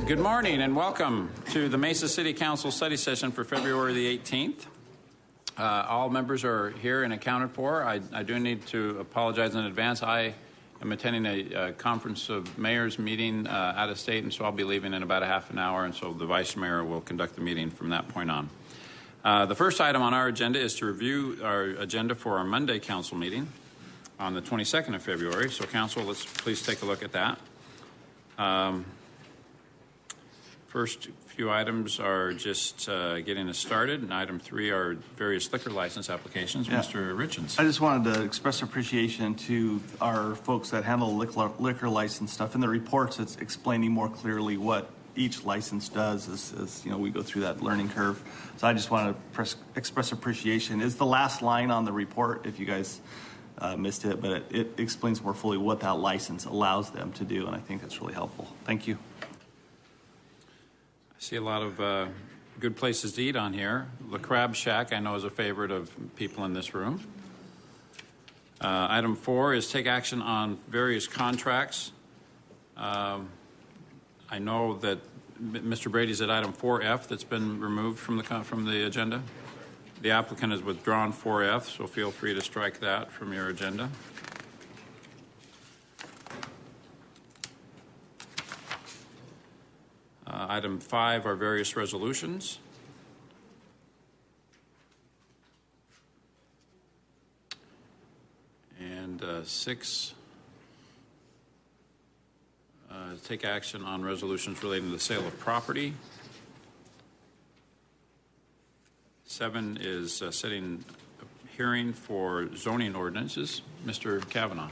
Good morning and welcome to the Mesa City Council study session for February the 18th. All members are here and accounted for. I do need to apologize in advance. I am attending a conference of mayors meeting out of state, and so I'll be leaving in about a half an hour, and so the vice mayor will conduct the meeting from that point on. The first item on our agenda is to review our agenda for our Monday council meeting on the 22nd of February. So council, let's please take a look at that. First few items are just getting us started, and item 3 are various liquor license applications. Yeah. Mr. Richens. I just wanted to express appreciation to our folks that handle liquor license stuff. In the reports, it's explaining more clearly what each license does as you know, we go through that learning curve. So I just want to express appreciation. It's the last line on the report if you guys missed it, but it explains more fully what that license allows them to do, and I think that's really helpful. Thank you. I see a lot of good places to eat on here. La Crab Shack, I know, is a favorite of people in this room. Item 4 is take action on various contracts. I know that Mr. Brady's at item 4F that's been removed from the agenda. The applicant has withdrawn 4F, so feel free to strike that from your agenda. Item 5 are various resolutions. And 6, take action on resolutions relating to the sale of property. 7 is setting a hearing for zoning ordinances. Mr. Kavanaugh.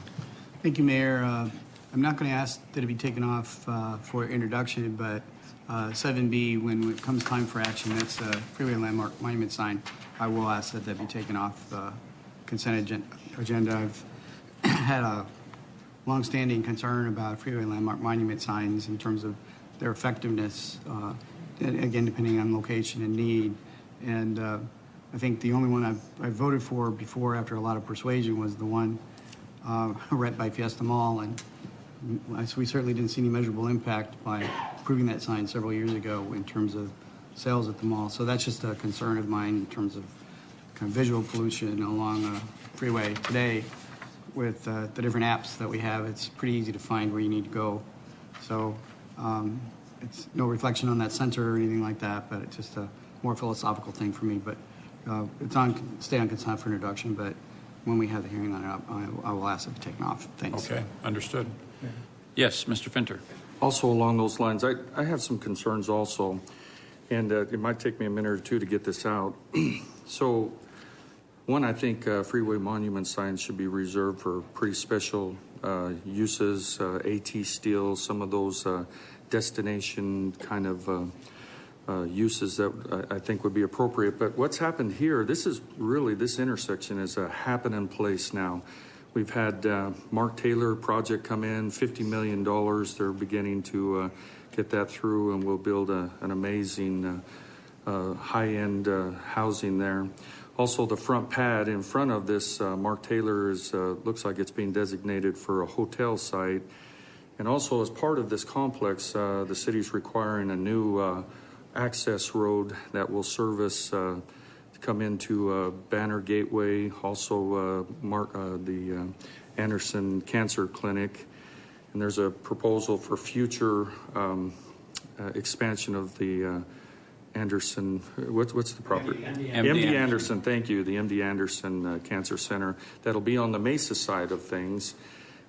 Thank you, Mayor. I'm not going to ask that it be taken off for introduction, but 7B, when it comes time for action, that's a freeway landmark monument sign. I will ask that be taken off the consent agenda. I've had a long-standing concern about freeway landmark monument signs in terms of their effectiveness, again, depending on location and need. And I think the only one I voted for before, after a lot of persuasion, was the one right by Fiesta Mall, and we certainly didn't see any measurable impact by approving that sign several years ago in terms of sales at the mall. So that's just a concern of mine in terms of kind of visual pollution along a freeway. Today, with the different apps that we have, it's pretty easy to find where you need to go. So it's no reflection on that center or anything like that, but it's just a more philosophical thing for me. But it's stay on consent for introduction, but when we have the hearing on it, I will ask it to be taken off. Thanks. Okay, understood. Yeah. Yes, Mr. Finter. Also along those lines, I have some concerns also, and it might take me a minute or two to get this out. So, one, I think freeway monument signs should be reserved for pretty special uses, AT steel, some of those destination kind of uses that I think would be appropriate. But what's happened here, this intersection is a happening place now. We've had Mark Taylor project come in, $50 million. They're beginning to get that through, and we'll build an amazing high-end housing there. Also, the front pad in front of this Mark Taylor looks like it's being designated for a hotel site. And also, as part of this complex, the city's requiring a new access road that will service come into Banner Gateway, also the Anderson Cancer Clinic. And there's a proposal for future expansion of the Anderson, what's the property? MD Anderson, thank you, the MD Anderson Cancer Center. That'll be on the Mesa side of things.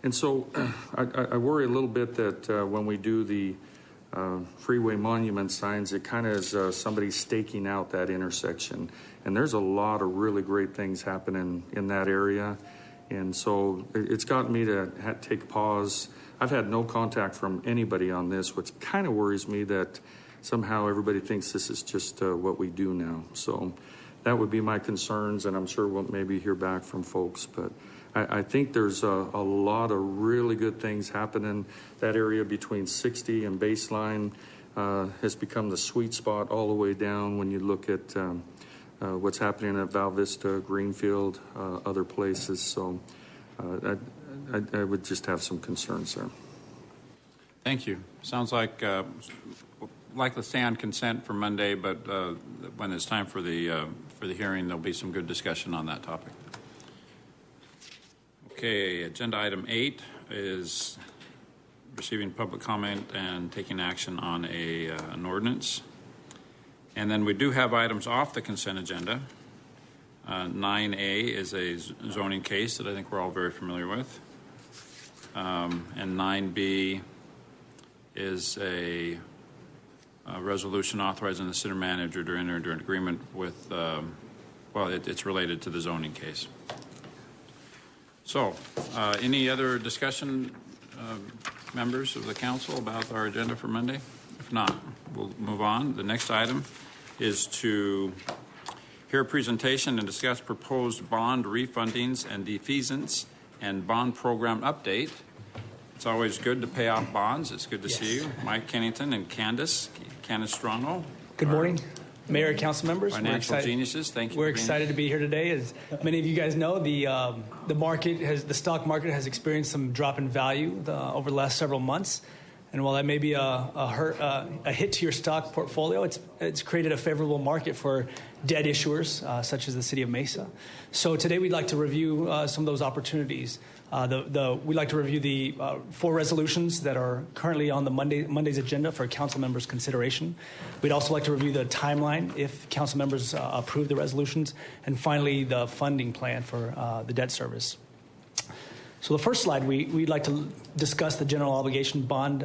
And so I worry a little bit that when we do the freeway monument signs, it kind of is somebody staking out that intersection. And there's a lot of really great things happening in that area. And so it's gotten me to take a pause. I've had no contact from anybody on this, which kind of worries me that somehow everybody thinks this is just what we do now. So that would be my concerns, and I'm sure we'll maybe hear back from folks. But I think there's a lot of really good things happening. That area between 60 and Baseline has become the sweet spot all the way down when you look at what's happening at Val Vista, Greenfield, other places. So I would just have some concerns there. Thank you. Sounds like likely stay on consent for Monday, but when it's time for the hearing, there'll be some good discussion on that topic. Okay, agenda item 8 is receiving public comment and taking action on an ordinance. And then we do have items off the consent agenda. 9A is a zoning case that I think we're all very familiar with. And 9B is a resolution authorizing the city manager to enter into an agreement with, it's related to the zoning case. So, any other discussion, members of the council, about our agenda for Monday? If not, we'll move on. The next item is to hear a presentation and discuss proposed bond refundings and defeasance and bond program update. It's always good to pay off bonds. It's good to see you. Mike Kennington and Candace Strano. Good morning, Mayor, council members. Financial geniuses. Thank you. We're excited to be here today. As many of you guys know, the stock market has experienced some drop in value over the last several months. And while that may be a hit to your stock portfolio, it's created a favorable market for debt issuers, such as the City of Mesa. So today we'd like to review some of those opportunities. We'd like to review the 4 resolutions that are currently on the Monday's agenda for council members' consideration. We'd also like to review the timeline if council members approve the resolutions, and finally the funding plan for the debt service. So the first slide, we'd like to discuss the general obligation bond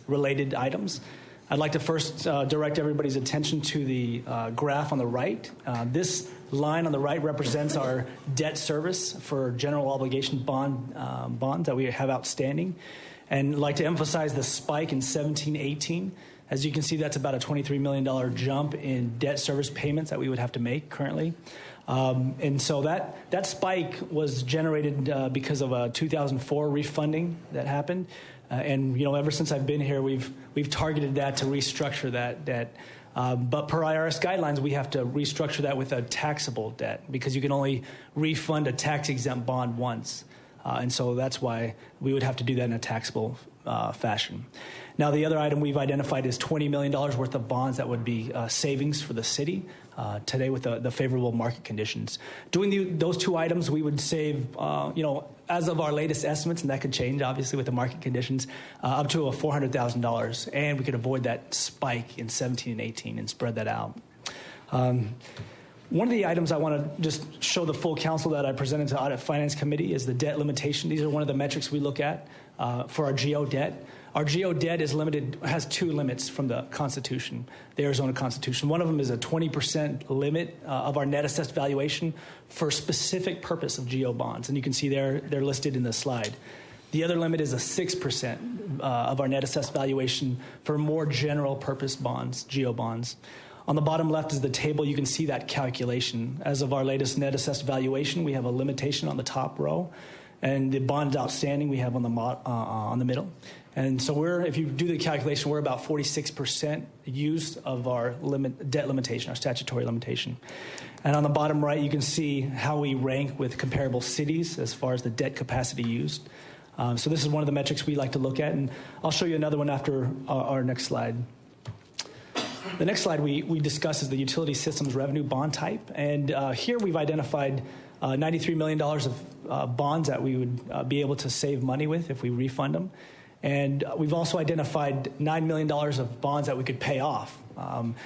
related items. I'd like to first direct everybody's attention to the graph on the right. This line on the right represents our debt service for general obligation bonds that we have outstanding. And I'd like to emphasize the spike in 17-18. As you can see, that's about a $23 million jump in debt service payments that we would have to make currently. And so that spike was generated because of a 2004 refunding that happened. And ever since I've been here, we've targeted that to restructure that debt. But per IRS guidelines, we have to restructure that with a taxable debt because you can only refund a tax-exempt bond once. And so that's why we would have to do that in a taxable fashion. Now, the other item we've identified is $20 million worth of bonds that would be savings for the city today with the favorable market conditions. Doing those 2 items, we would save, as of our latest estimates, and that could change, obviously, with the market conditions, up to $400,000. And we could avoid that spike in 17 and 18 and spread that out. One of the items I want to just show the full council that I presented to Audit Finance Committee is the debt limitation. These are one of the metrics we look at for our GO debt. Our GO debt is limited, has 2 limits from the Constitution, the Arizona Constitution. One of them is a 20% limit of our net assessed valuation for specific purpose of GO bonds. And you can see they're listed in the slide. The other limit is a 6% of our net assessed valuation for more general purpose bonds, GO bonds. On the bottom left is the table. You can see that calculation. As of our latest net assessed valuation, we have a limitation on the top row. And the bonds outstanding we have on the middle. And so if you do the calculation, we're about 46% used of our debt limitation, our statutory limitation. And on the bottom right, you can see how we rank with comparable cities as far as the debt capacity used. So this is one of the metrics we like to look at, and I'll show you another one after our next slide. The next slide we discuss is the utility systems revenue bond type, and here we've identified $93 million of bonds that we would be able to save money with if we refund them. And we've also identified $9 million of bonds that we could pay off.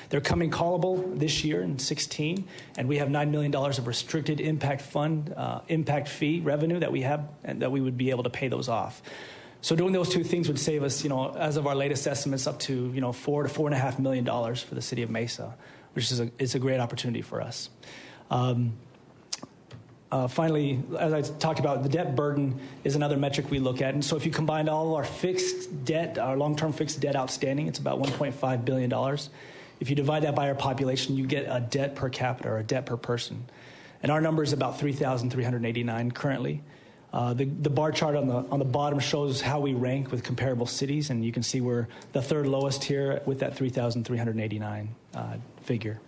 They're coming callable this year in 2016, and we have $9 million of restricted impact fund, impact fee revenue that we have, and that we would be able to pay those off. So doing those 2 things would save us, as of our latest estimates, up to $4 to $4.5 million for the City of Mesa, which is a great opportunity for us. Finally, as I talked about, the debt burden is another metric we look at. And so if you combine all our fixed debt, our long-term fixed debt outstanding, it's about $1.5 billion. If you divide that by our population, you get a debt per capita, or a debt per person. And our number is about $3,389 currently. The bar chart on the bottom shows how we rank with comparable cities, and you can see we're the 3rd lowest here with that $3,389 figure.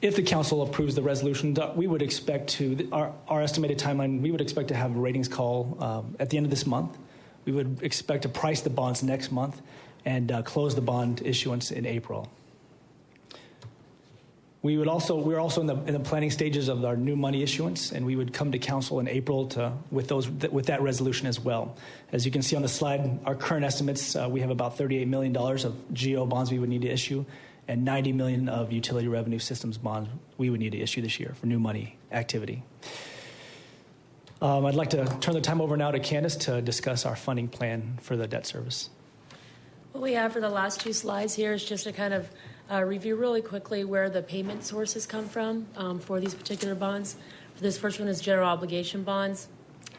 If the council approves the resolution, we would expect our estimated timeline, we would expect to have a ratings call at the end of this month. We would expect to price the bonds next month and close the bond issuance in April. We're also in the planning stages of our new money issuance, and we would come to council in April with that resolution as well. As you can see on the slide, our current estimates, we have about $38 million of GO bonds we would need to issue, and $90 million of utility revenue systems bonds we would need to issue this year for new money activity. I'd like to turn the time over now to Candace to discuss our funding plan for the debt service. What we have for the last two slides here is just to kind of review really quickly where the payment sources come from for these particular bonds. This first one is general obligation bonds.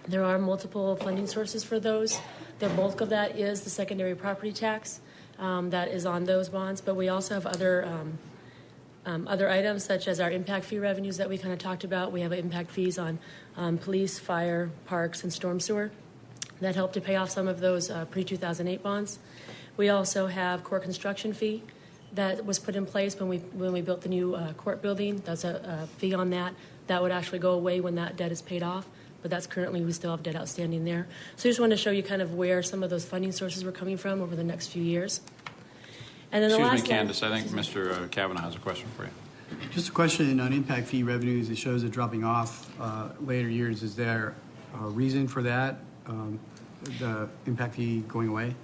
There are multiple funding sources for those. The bulk of that is the secondary property tax that is on those bonds, but we also have other items such as our impact fee revenues that we kind of talked about. We have impact fees on police, fire, parks, and storm sewer that help to pay off some of those pre-2008 bonds. We also have court construction fee that was put in place when we built the new court building. That's a fee on that. That would actually go away when that debt is paid off, but that's currently, we still have debt outstanding there. So I just wanted to show you kind of where some of those funding sources were coming from over the next few years. And then the Excuse last me, Candace, I think Mr. Kavanaugh has a question for you. Just a question on impact fee revenues. It shows it dropping off later years. Is there a reason for that, the impact fee going away?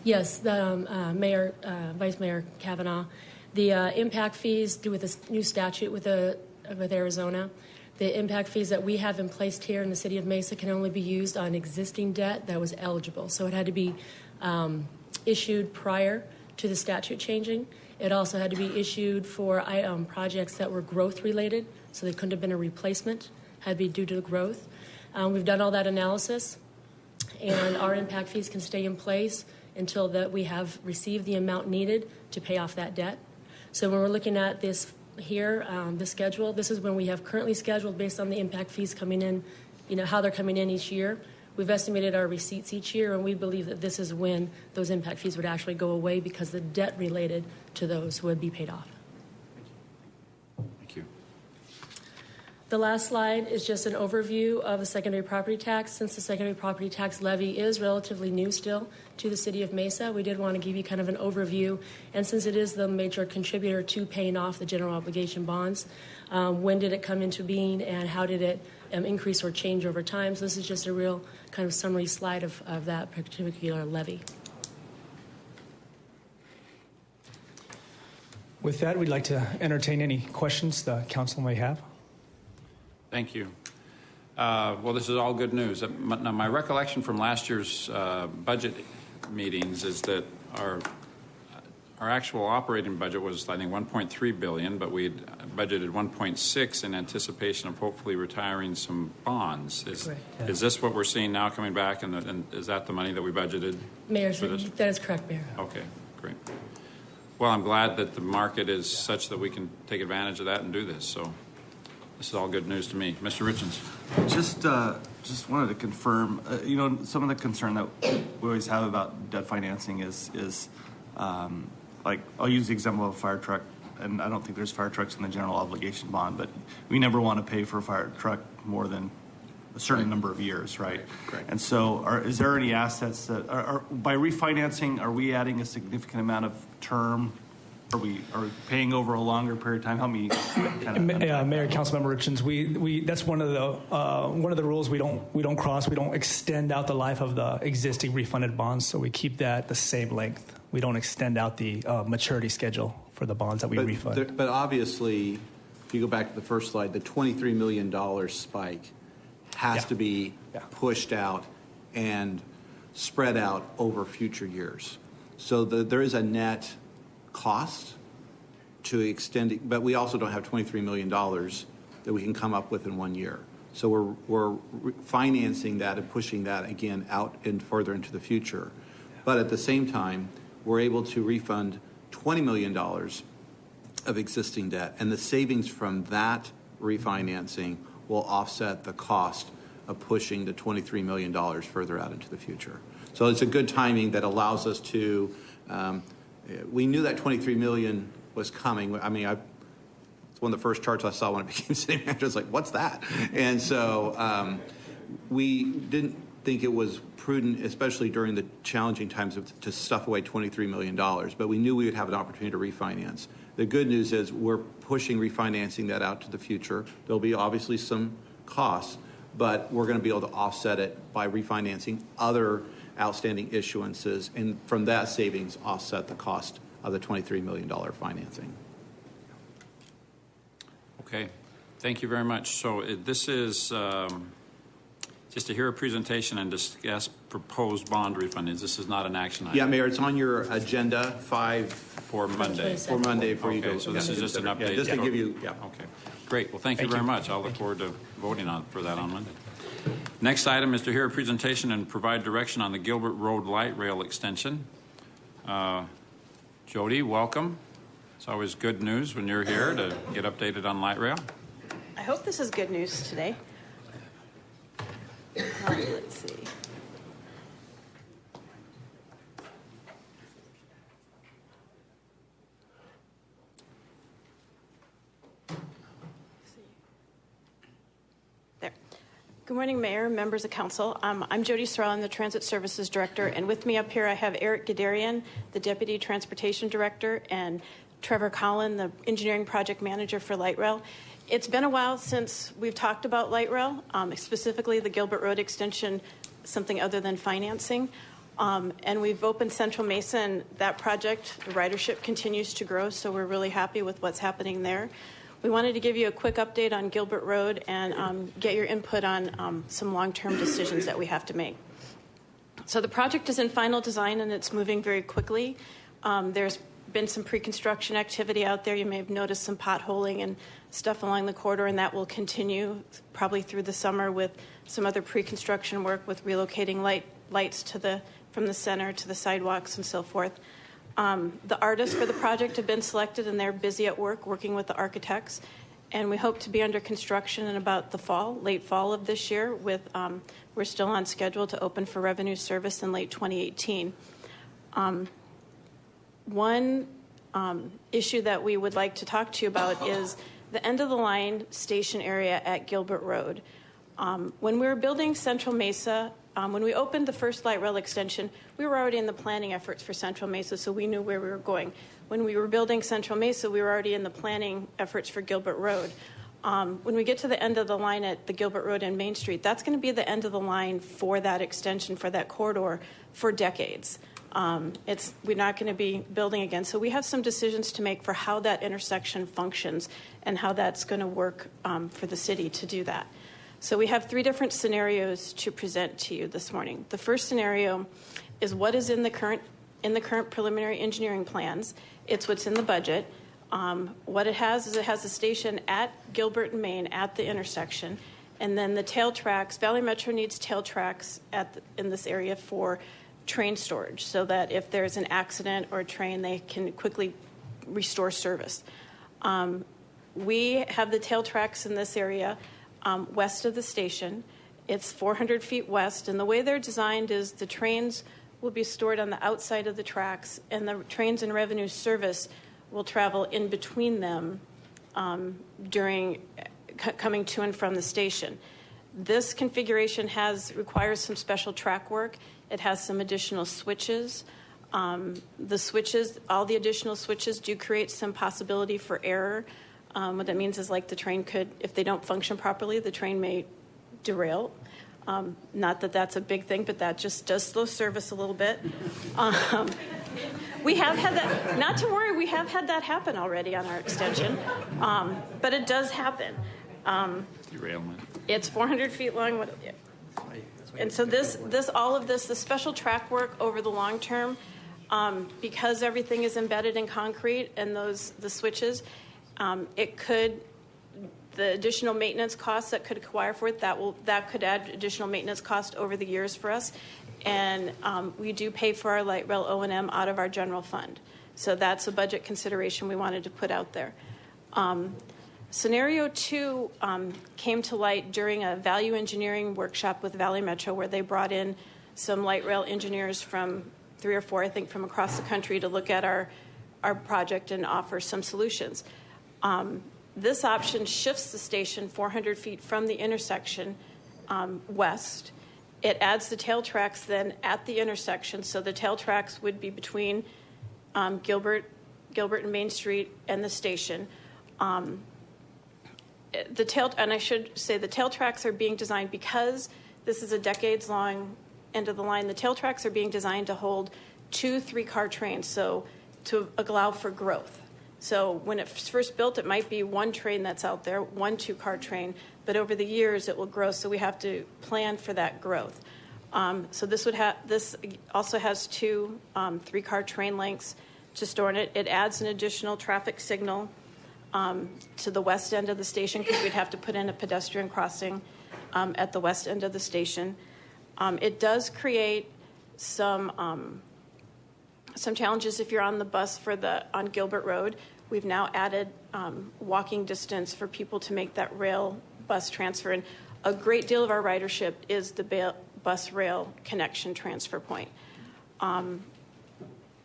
Yes, the Mayor, Vice Mayor Kavanaugh, the impact fees due with this new statute with Arizona, the impact fees that we have in place here in the city of Mesa can only be used on existing debt that was eligible. So it had to be issued prior to the statute changing. It also had to be issued for projects that were growth related, so they couldn't have been a replacement, had to be due to the growth. We've done all that analysis, and our impact fees can stay in place until that we have received the amount needed to pay off that debt. So when we're looking at this here, the schedule, this is when we have currently scheduled based on the impact fees coming in, how they're coming in each year. We've estimated our receipts each year, and we believe that this is when those impact fees would actually go away because the debt related to those would be paid off. Thank you. The last slide is just an overview of the secondary property tax. Since the secondary property tax levy is relatively new still to the city of Mesa, we did want to give you kind of an overview. And since it is the major contributor to paying off the general obligation bonds, when did it come into being and how did it increase or change over time? So this is just a real kind of summary slide of that particular levy. With that, we'd like to entertain any questions the council may have. Thank you. Well, this is all good news. Now, my recollection from last year's budget meetings is that our actual operating budget was, I think, $1.3 billion, but we had budgeted 1.6 in anticipation of hopefully retiring some bonds. Is this what we're seeing now coming back, and is that the money that we budgeted? Mayor, for this? that is correct, Mayor. Okay, great. Well, I'm glad that the market is such that we can take advantage of that and do this. So this is all good news to me. Mr. Richens. Just wanted to confirm, some of the concern that we always have about debt financing is like, I'll use the example of a fire truck, and I don't think there's fire trucks in the general obligation bond, but we never want to pay for a fire truck more than a certain number of years, right? Correct. And so is there any assets that are by refinancing, are we adding a significant amount of term? Are we paying over a longer period of time? Help me Mayor, Councilmember Richens, we that's one of the rules we don't cross. We don't extend out the life of the existing refunded bonds, so we keep that the same length. We don't extend out the maturity schedule for the bonds that we refund. But obviously, if you go back to the first slide, the $23 million spike has to be pushed out and spread out over future years. So there is a net cost to extending, but we also don't have $23 million that we can come up with in 1 year. So we're financing that and pushing that again out and further into the future. But at the same time, we're able to refund $20 million of existing debt, and the savings from that refinancing will offset the cost of pushing the $23 million further out into the future. So it's a good timing that allows us to we knew that $23 million was coming. I mean, it's one of the first charts I saw when I became city manager. I was like, what's that? And so we didn't think it was prudent, especially during the challenging times, to stuff away $23 million. But we knew we would have an opportunity to refinance. The good news is we're pushing refinancing that out to the future. There'll be obviously some costs, but we're going to be able to offset it by refinancing other outstanding issuances, and from that savings offset the cost of the $23 million financing. Okay, thank you very much. So this is just to hear a presentation and discuss proposed bond refundings. This is not an action item. Yeah, Mayor, it's on your agenda For Monday. for Monday for you Okay, to. so this is just an update. Yeah, just to give you, yeah. Okay, great. Well, thank you very much. I'll look forward to voting for that on Monday. Next item is to hear a presentation and provide direction on the Gilbert Road Light Rail Extension. Jody, welcome. It's always good news when you're here to get updated on light rail. I hope this is good news today. Let's see. There. Good morning, Mayor, members of council. I'm Jody Sorrell, I'm the Transit Services Director, and with me up here I have Eric Gadarian, the Deputy Transportation Director, and Trevor Collin, the Engineering Project Manager for Light Rail. It's been a while since we've talked about light rail, specifically the Gilbert Road extension, something other than financing. And we've opened Central Mesa, and that project, the ridership continues to grow, so we're really happy with what's happening there. We wanted to give you a quick update on Gilbert Road and get your input on some long-term decisions that we have to make. So the project is in final design, and it's moving very quickly. There's been some pre-construction activity out there. You may have noticed some potholing and stuff along the corridor, and that will continue probably through the summer with some other pre-construction work with relocating lights from the center to the sidewalks and so forth. The artists for the project have been selected, and they're busy at work working with the architects. And we hope to be under construction in about the late fall of this year. We're still on schedule to open for revenue service in late 2018. One issue that we would like to talk to you about is the end-of-the-line station area at Gilbert Road. When we were building Central Mesa, when we opened the first light rail extension, we were already in the planning efforts for Central Mesa, so we knew where we were going. When we were building Central Mesa, we were already in the planning efforts for Gilbert Road. When we get to the end of the line at the Gilbert Road and Main Street, that's going to be the end of the line for that extension, for that corridor, for decades. We're not going to be building again. So we have some decisions to make for how that intersection functions and how that's going to work for the city to do that. So we have three different scenarios to present to you this morning. The first scenario is what is in the current preliminary engineering plans. It's what's in the budget. What it has is it has a station at Gilbert and Main at the intersection, and then the tail tracks. Valley Metro needs tail tracks in this area for train storage, so that if there's an accident or a train, they can quickly restore service. We have the tail tracks in this area west of the station. It's 400 feet west, and the way they're designed is the trains will be stored on the outside of the tracks, and the trains and revenue service will travel in between them during coming to and from the station. This configuration requires some special track work. It has some additional switches. All the additional switches do create some possibility for error. What that means is, like, the train could, if they don't function properly, the train may derail. Not that that's a big thing, but that just does slow service a little bit. We have had that, not to worry, we have had that happen already on our extension, but it does happen. Derailment. It's 400 feet long. And so all of this, the special track work over the long term, because everything is embedded in concrete and the switches, the additional maintenance costs that could acquire for it, that could add additional maintenance cost over the years for us. And we do pay for our light rail O&M out of our general fund. So that's a budget consideration we wanted to put out there. Scenario 2 came to light during a value engineering workshop with Valley Metro, where they brought in some light rail engineers from 3 or 4, I think, from across the country to look at our project and offer some solutions. This option shifts the station 400 feet from the intersection west, It adds the tail tracks then at the intersection, so the tail tracks would be between Gilbert and Main Street and the station. And I should say the tail tracks are being designed because this is a decades-long end of the line. The tail tracks are being designed to hold 2 3-car trains, so to allow for growth. So when it's first built, it might be 1 train that's out there, 1 2-car train, but over the years it will grow. So we have to plan for that growth. So this also has 2 3-car train lengths to store in it. It adds an additional traffic signal to the west end of the station because we'd have to put in a pedestrian crossing at the west end of the station. It does create some challenges if you're on the bus on Gilbert Road. We've now added walking distance for people to make that rail bus transfer. And a great deal of our ridership is the bus rail connection transfer point.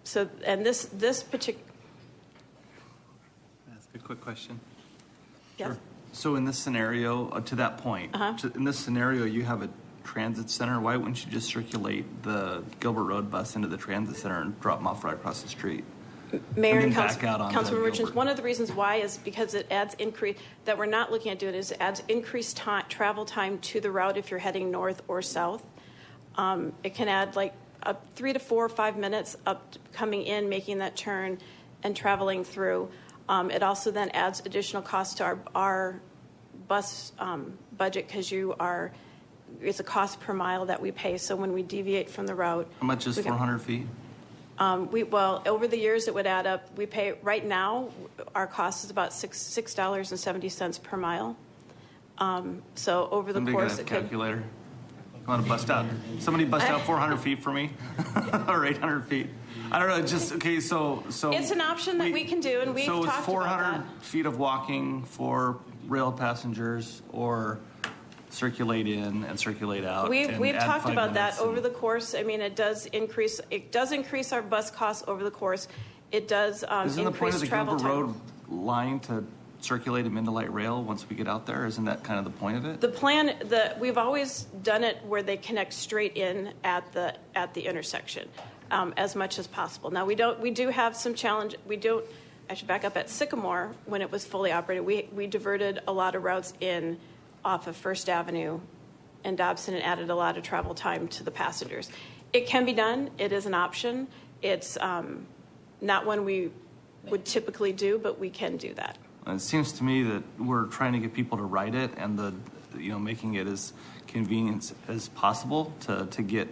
This particular. That's a quick question. Yes. So in this scenario, to that point, in this scenario, you have a transit center. Why wouldn't you just circulate the Gilbert Road bus into the transit center and drop them off right across the street? Mayor and back out onto Councilman Richards, Gilbert. one of the reasons why is because it adds that we're not looking at doing is it adds increased travel time to the route if you're heading north or south. It can add like 3 to 4 or 5 minutes up coming in, making that turn, and traveling through. It also then adds additional cost to our bus budget because it's a cost per mile that we pay. So when we deviate from the route, How much is 400 feet? Over the years it would add up. We pay right now. Our cost is about $6.70 per mile. So over the Somebody course, got a it could. calculator. Want to bust out? Somebody bust out 400 feet for me, or 800 feet. I don't know. Just okay. So It's an option that we can do, and we've so talked it's 400 about feet of walking for rail passengers, or circulate in and circulate out. and We've add talked 5 about that minutes over and- the course. I mean, it does increase our bus costs over the course. It does Isn't the point increase of the travel Gilbert time. Road line to circulate them into light rail once we get out there? Isn't that kind of the point of it? The plan, we've always done it where they connect straight in at the intersection, as much as possible. Now we do have some challenge. I should back up. At Sycamore, when it was fully operated, we diverted a lot of routes in off of First Avenue and Dobson and added a lot of travel time to the passengers. It can be done. It is an option. It's not one we would typically do, but we can do that. It seems to me that we're trying to get people to ride it, and making it as convenient as possible to get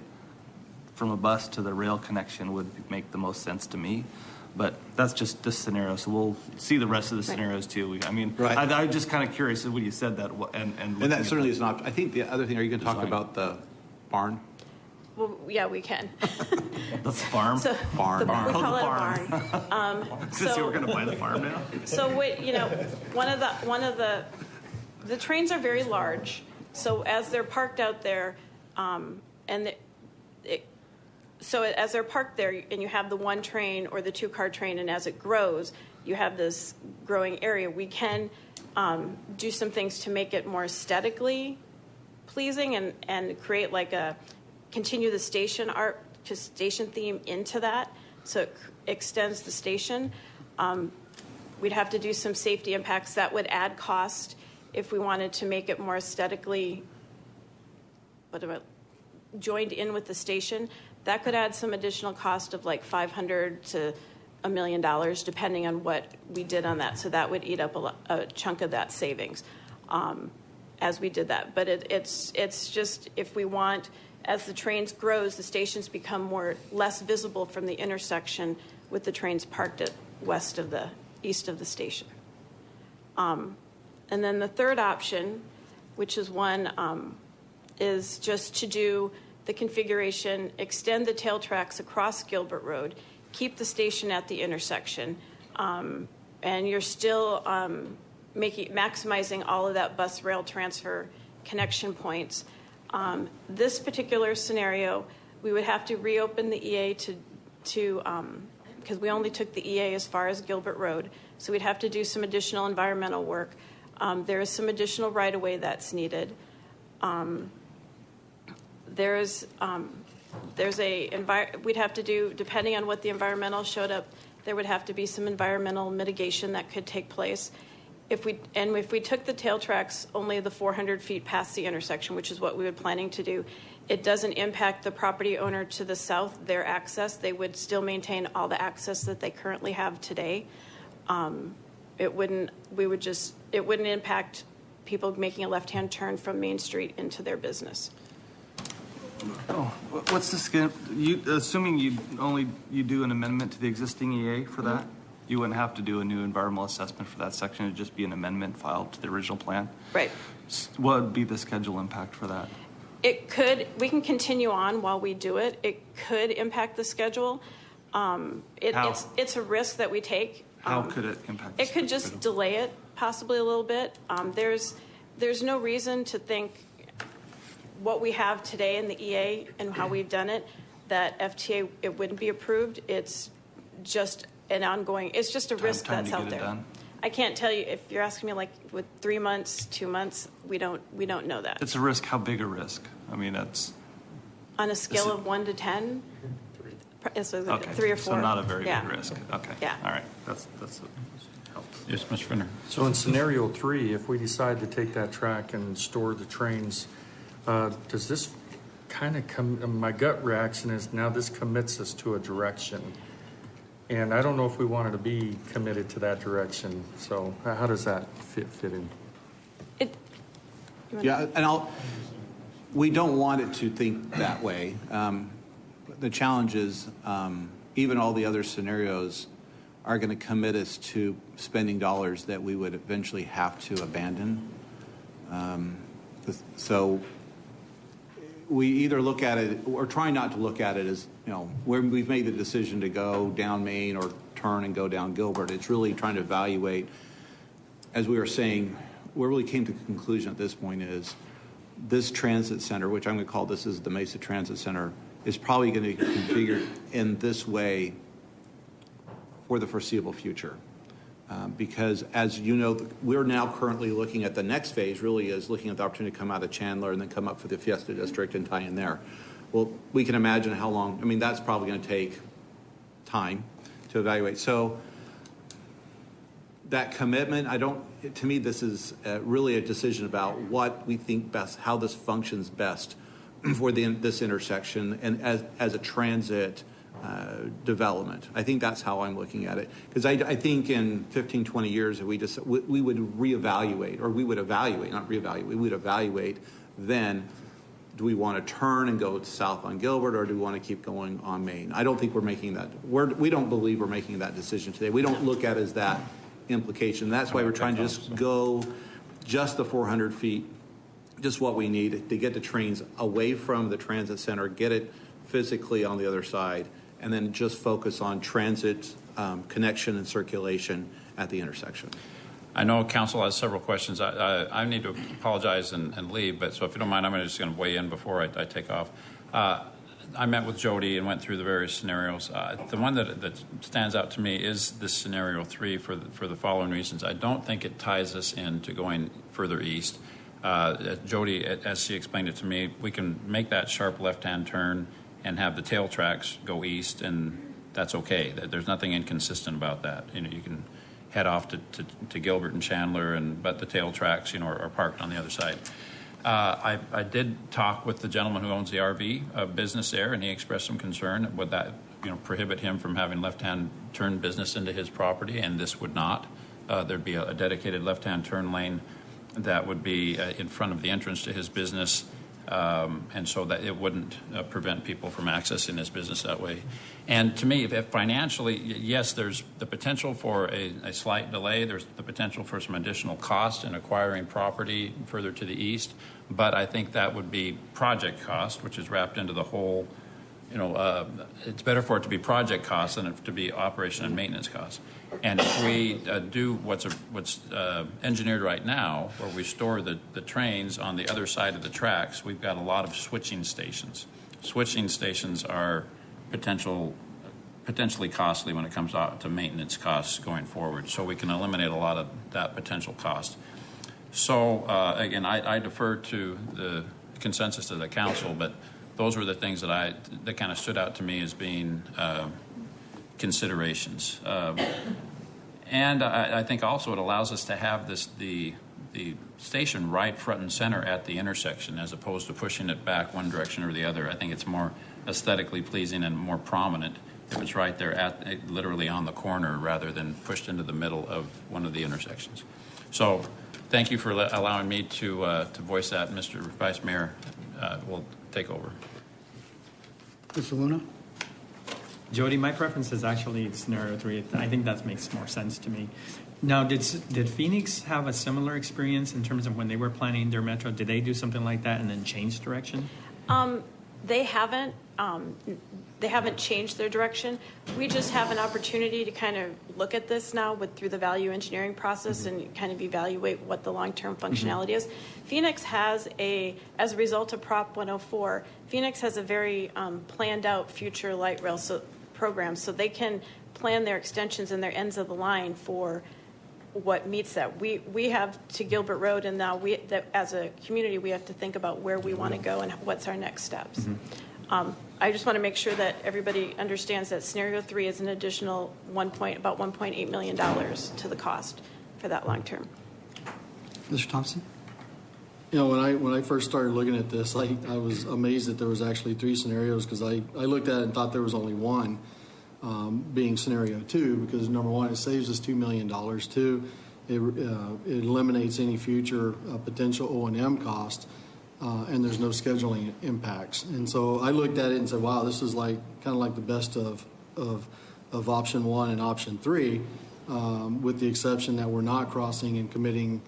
from a bus to the rail connection would make the most sense to me. But that's just this scenario, so we'll see the rest of the scenarios too. Right. I'm just kind of curious when you said that, and that certainly is an option. I think the other thing, are you going to talk about the barn? Well, yeah, we can. the farm. So Barn. We Barn. call Oh, the it barn. a barn. Because we're going to buy the farm now. So one of the trains are very large. So as they're parked out there, as they're parked there, and you have the 1 train or the 2-car train, and as it grows, you have this growing area. We can do some things to make it more aesthetically pleasing and create continue the station art to station theme into that, so it extends the station. We'd have to do some safety impacts that would add cost if we wanted to make it more aesthetically joined in with the station. That could add some additional cost of like $500 to $1 million, depending on what we did on that. So that would eat up a chunk of that savings as we did that. But it's just, if we want, as the trains grows, the stations become less visible from the intersection with the trains parked at east of the station. And then the third option, which is one, is just to do the configuration, extend the tail tracks across Gilbert Road, keep the station at the intersection, and you're still maximizing all of that bus rail transfer connection points. This particular scenario, we would have to reopen the EA because we only took the EA as far as Gilbert Road, so we'd have to do some additional environmental work. There is some additional right-of-way that's needed. There's we'd have to do, depending on what the environmental showed up, there would have to be some environmental mitigation that could take place. If we took the tail tracks only the 400 feet past the intersection, which is what we were planning to do, it doesn't impact the property owner to the south, their access. They would still maintain all the access that they currently have today. It wouldn't impact people making a left-hand turn from Main Street into their business. Oh, what's this? Assuming you do an amendment to the existing EA for that, you wouldn't have to do a new environmental assessment for that section. It'd just be an amendment filed to the original plan. Right. What would be the schedule impact for that? We can continue on while we do it. It could impact the schedule. How? It's a risk that we take. How could it impact the It could schedule? just delay it possibly a little bit. There's no reason to think what we have today in the EA and how we've done it, that FTA, it wouldn't be approved. It's just an ongoing, it's just a risk Time that's to out get it there. done? I can't tell you, if you're asking me like with 3 months, 2 months, we don't know that. It's a risk. How big a risk? I mean, that's On a scale of 1 to 10, it's okay. 3 or 4. So not a very Yeah. big risk. Okay. Yeah. All right. That's helps. Yes, Mr. Finner. So in scenario 3, if we decide to take that track and store the trains, does this kind of come, my gut reaction is now this commits us to a direction. And I don't know if we wanted to be committed to that direction. So how does that fit in? Yeah, and we don't want it to think that way. The challenge is even all the other scenarios are going to commit us to spending dollars that we would eventually have to abandon. So we either look at it, or try not to look at it as, where we've made the decision to go down Main or turn and go down Gilbert. It's really trying to evaluate, as we were saying, where we really came to the conclusion at this point is this transit center, which I'm going to call this as the Mesa Transit Center, is probably going to be configured in this way for the foreseeable future. Because as you know, we're now currently looking at the next phase, really is looking at the opportunity to come out of Chandler and then come up for the Fiesta District and tie in there. Well, we can imagine how long, that's probably going to take time to evaluate. So that commitment, to me, this is really a decision about what we think best, how this functions best for this intersection and as a transit development. I think that's how I'm looking at it. Because I think in 15, 20 years, if we would reevaluate, or we would evaluate, not reevaluate, we would evaluate then, do we want to turn and go south on Gilbert, or do we want to keep going on Main? I don't think we're making that. We don't believe we're making that decision today. We don't look at it as that implication. That's why we're trying to just go just the 400 feet, just what we need to get the trains away from the transit center, get it physically on the other side, and then just focus on transit connection and circulation at the intersection. I know council has several questions. I need to apologize and leave, but so if you don't mind, I'm just going to weigh in before I take off. I met with Jody and went through the various scenarios. The one that stands out to me is this scenario 3 for the following reasons. I don't think it ties us into going further east. Jody, as she explained it to me, we can make that sharp left-hand turn and have the tail tracks go east, and that's okay. There's nothing inconsistent about that. You can head off to Gilbert and Chandler, but the tail tracks, are parked on the other side. I did talk with the gentleman who owns the RV business there, and he expressed some concern. Would that, prohibit him from having left-hand turn business into his property? And this would not. There'd be a dedicated left-hand turn lane that would be in front of the entrance to his business, and so that it wouldn't prevent people from accessing his business that way. And to me, if financially, yes, there's the potential for a slight delay. There's the potential for some additional cost in acquiring property further to the east. But I think that would be project cost, which is wrapped into the whole, it's better for it to be project cost than it to be operation and maintenance costs. And if we do what's engineered right now, where we store the trains on the other side of the tracks, we've got a lot of switching stations. Switching stations are potentially costly when it comes out to maintenance costs going forward. So we can eliminate a lot of that potential cost. So again, I defer to the consensus of the council, but those were the things that kind of stood out to me as being considerations. And I think also it allows us to have the station right front and center at the intersection as opposed to pushing it back one direction or the other. I think it's more aesthetically pleasing and more prominent if it's right there literally on the corner rather than pushed into the middle of one of the intersections. So thank you for allowing me to voice that. Mr. Vice Mayor will take over. Mr. Luna? Jody, my preference is actually scenario 3. I think that makes more sense to me. Now, did Phoenix have a similar experience in terms of when they were planning their metro? Did they do something like that and then change direction? They haven't. They haven't changed their direction. We just have an opportunity to kind of look at this now through the value engineering process and kind of evaluate what the long-term functionality is. Phoenix has as a result of Prop 104, Phoenix has a very planned out future light rail program, so they can plan their extensions and their ends of the line for what meets that. We have to Gilbert Road, and now as a community, we have to think about where we want to go and what's our next steps. I just want to make sure that everybody understands that scenario 3 is an additional about $1.8 million to the cost for that long term. Mr. Thompson? You know, when I first started looking at this, I was amazed that there was actually 3 scenarios, because I looked at it and thought there was only one, being scenario 2, because number 1, it saves us $2 million. 2, it eliminates any future potential O&M cost. And there's no scheduling impacts. And so I looked at it and said, wow, this is kind of like the best of option 1 and option 3, with the exception that we're not crossing and committing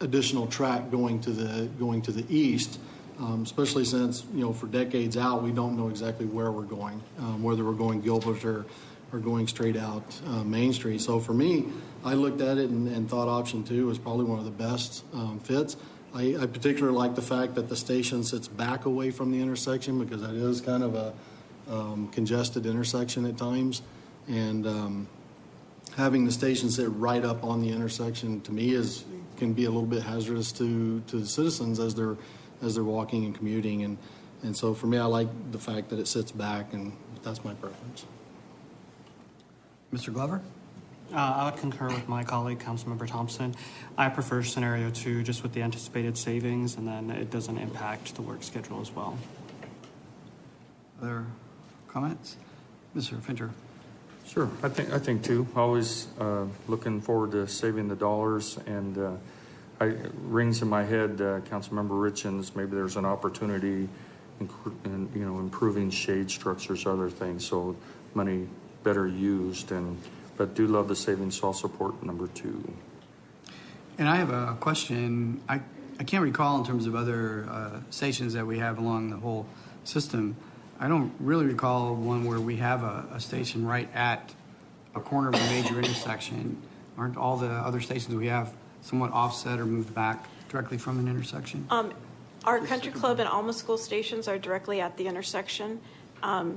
additional track going to the east, especially since, for decades out, we don't know exactly where we're going, whether we're going Gilbert or going straight out Main Street. So for me, I looked at it and thought option 2 was probably one of the best fits. I particularly like the fact that the station sits back away from the intersection, because that is kind of a congested intersection at times. And having the station sit right up on the intersection, to me, can be a little bit hazardous to the citizens as they're walking and commuting. And so for me, I like the fact that it sits back, and that's my preference. Mr. Glover? I would concur with my colleague, Councilmember Thompson. I prefer scenario 2, just with the anticipated savings, and then it doesn't impact the work schedule as well. Other comments? Mr. Fincher? Sure, I think too. Always looking forward to saving the dollars, and it rings in my head, Councilmember Richens, maybe there's an opportunity in improving shade structures, other things, so money better used. But do love the savings, so I'll support number 2. And I have a question. I can't recall in terms of other stations that we have along the whole system. I don't really recall one where we have a station right at a corner of a major intersection. Aren't all the other stations we have somewhat offset or moved back directly from an intersection? Our Country Club and Alma School stations are directly at the intersection.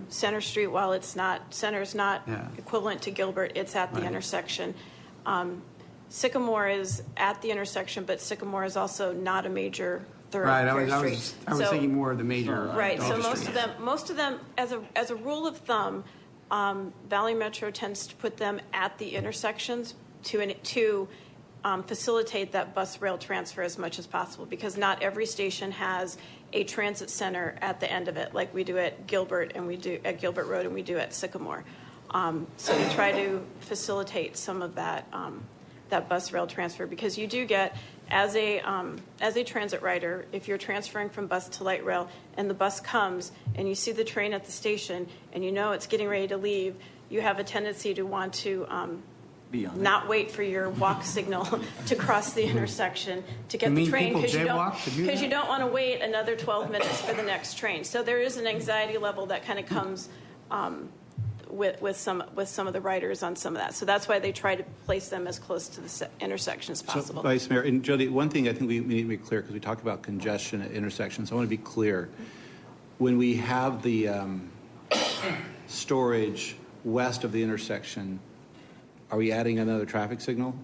Center Street, while Center is not equivalent to Gilbert, it's at the intersection. Sycamore is at the intersection, but Sycamore is also not a major thoroughfare street. I was thinking more of the major. Right. So most of them, as a rule of thumb, Valley Metro tends to put them at the intersections to facilitate that bus rail transfer as much as possible, because not every station has a transit center at the end of it, like we do at Gilbert and we do at Gilbert Road and we do at Sycamore. So we try to facilitate some of that bus rail transfer, because you do get, as a transit rider, if you're transferring from bus to light rail and the bus comes and you see the train at the station and you know it's getting ready to leave, you have a tendency to want to not wait for your walk signal to cross the intersection to get the train, because you don't want to wait another 12 minutes for the next train. So there is an anxiety level that kind of comes with some of the riders on some of that. So that's why they try to place them as close to the intersection as possible. So, Vice Mayor, and Jody, one thing I think we need to be clear, because we talk about congestion at intersections. I want to be clear. When we have the storage west of the intersection, are we adding another traffic signal?